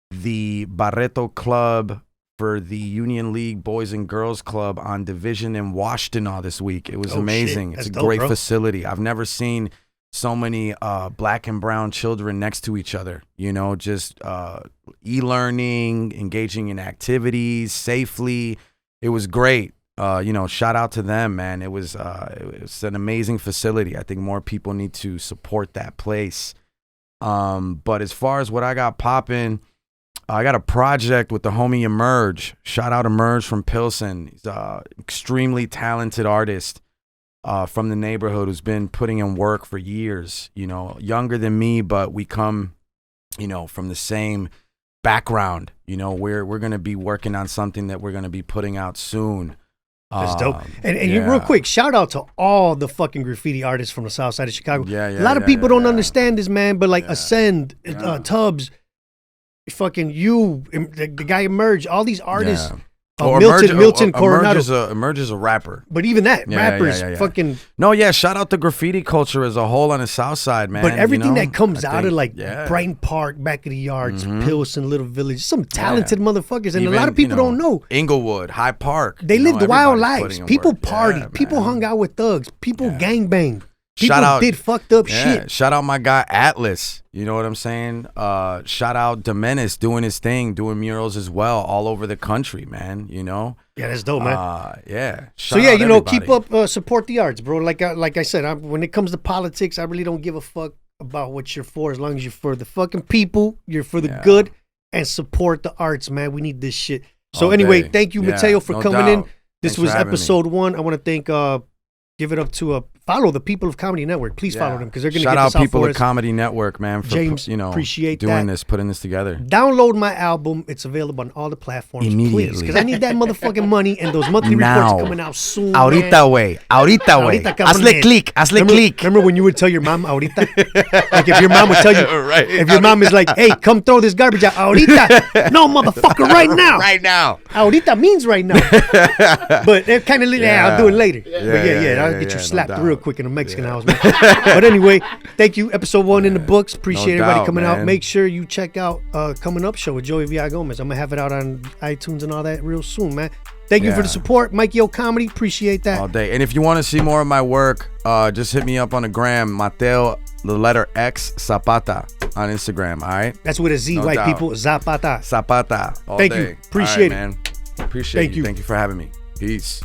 the Barreto Club for the Union League Boys and Girls Club on Division in Washtenaw this week. It was amazing. It's a great facility. I've never seen so many black and brown children next to each other, just e-learning, engaging in activities safely. It was great. Shout out to them, man. It was an amazing facility. I think more people need to support that place. But as far as what I got popping, I got a project with the homie Emerge. Shout out Emerge from Pilsen. He's an extremely talented artist from the neighborhood who's been putting in work for years. Younger than me, but we come, from the same background. We're going to be working on something that we're going to be putting out soon. That's dope. And you real quick, shout out to all the fucking graffiti artists from the south side of Chicago. A lot of people don't understand this, man, but like Ascend, Tubbs, fucking you, the guy Emerge, all these artists. Milton Coronado. Emerge is a rapper. But even that, rappers fucking. No, shout out the graffiti culture as a whole on the south side, man. But everything that comes out of like Brighton Park, back of the yards, Pilsen, Little Village, some talented motherfuckers. And even, a lot of people don't know. Inglewood, Hyde Park. They lived wild lives. People partied. People hung out with thugs. People gangbanged. People did fucked up shit. Shout out my guy Atlas. You know what I'm saying? Shout out Domenis doing his thing, doing murals as well all over the country, man. Yeah, that's dope, man. So keep up, support the arts, bro. Like I said, when it comes to politics, I really don't give a fuck about what you're for, as long as you're for the fucking people, you're for the good, and support the arts, man. We need this shit. So anyway, thank you, Mateo, for coming in. This was episode 1. I want to thank, give it up to follow the People of Comedy Network. Please follow them because they're going to get this out for us. Shout out People of Comedy Network, man, for James, appreciate doing this, putting this together. Download my album. It's available on all the platforms, immediately, please, because I need that motherfucking money, and those monthly reports are coming out soon. Ahorita, way. Hazle click. Remember when you would tell your mom, ahorita? Like if your mom would tell you, if your mom is like, hey, come throw this garbage out, ahorita. No, motherfucker, right now. Right now. Ahorita means right now. But they're kind of, I'll do it later. I'll get you slapped real quick in a Mexican house, man. But anyway, thank you. Episode 1 in the books. Appreciate everybody coming out. Make sure you check out Coming Up Show with Joey Villagomez. I'm going to have it out on iTunes and all that real soon, man. Thank you for the support. Mikey O Comedy. Appreciate that. All day. And if you want to see more of my work, just hit me up on the gram. Mateo, the letter X, Zapata on Instagram, all right? That's with a Z, white people. Zapata. Zapata. All Thank day. you. Appreciate it. Man. Appreciate you. Thank you for having me. Peace.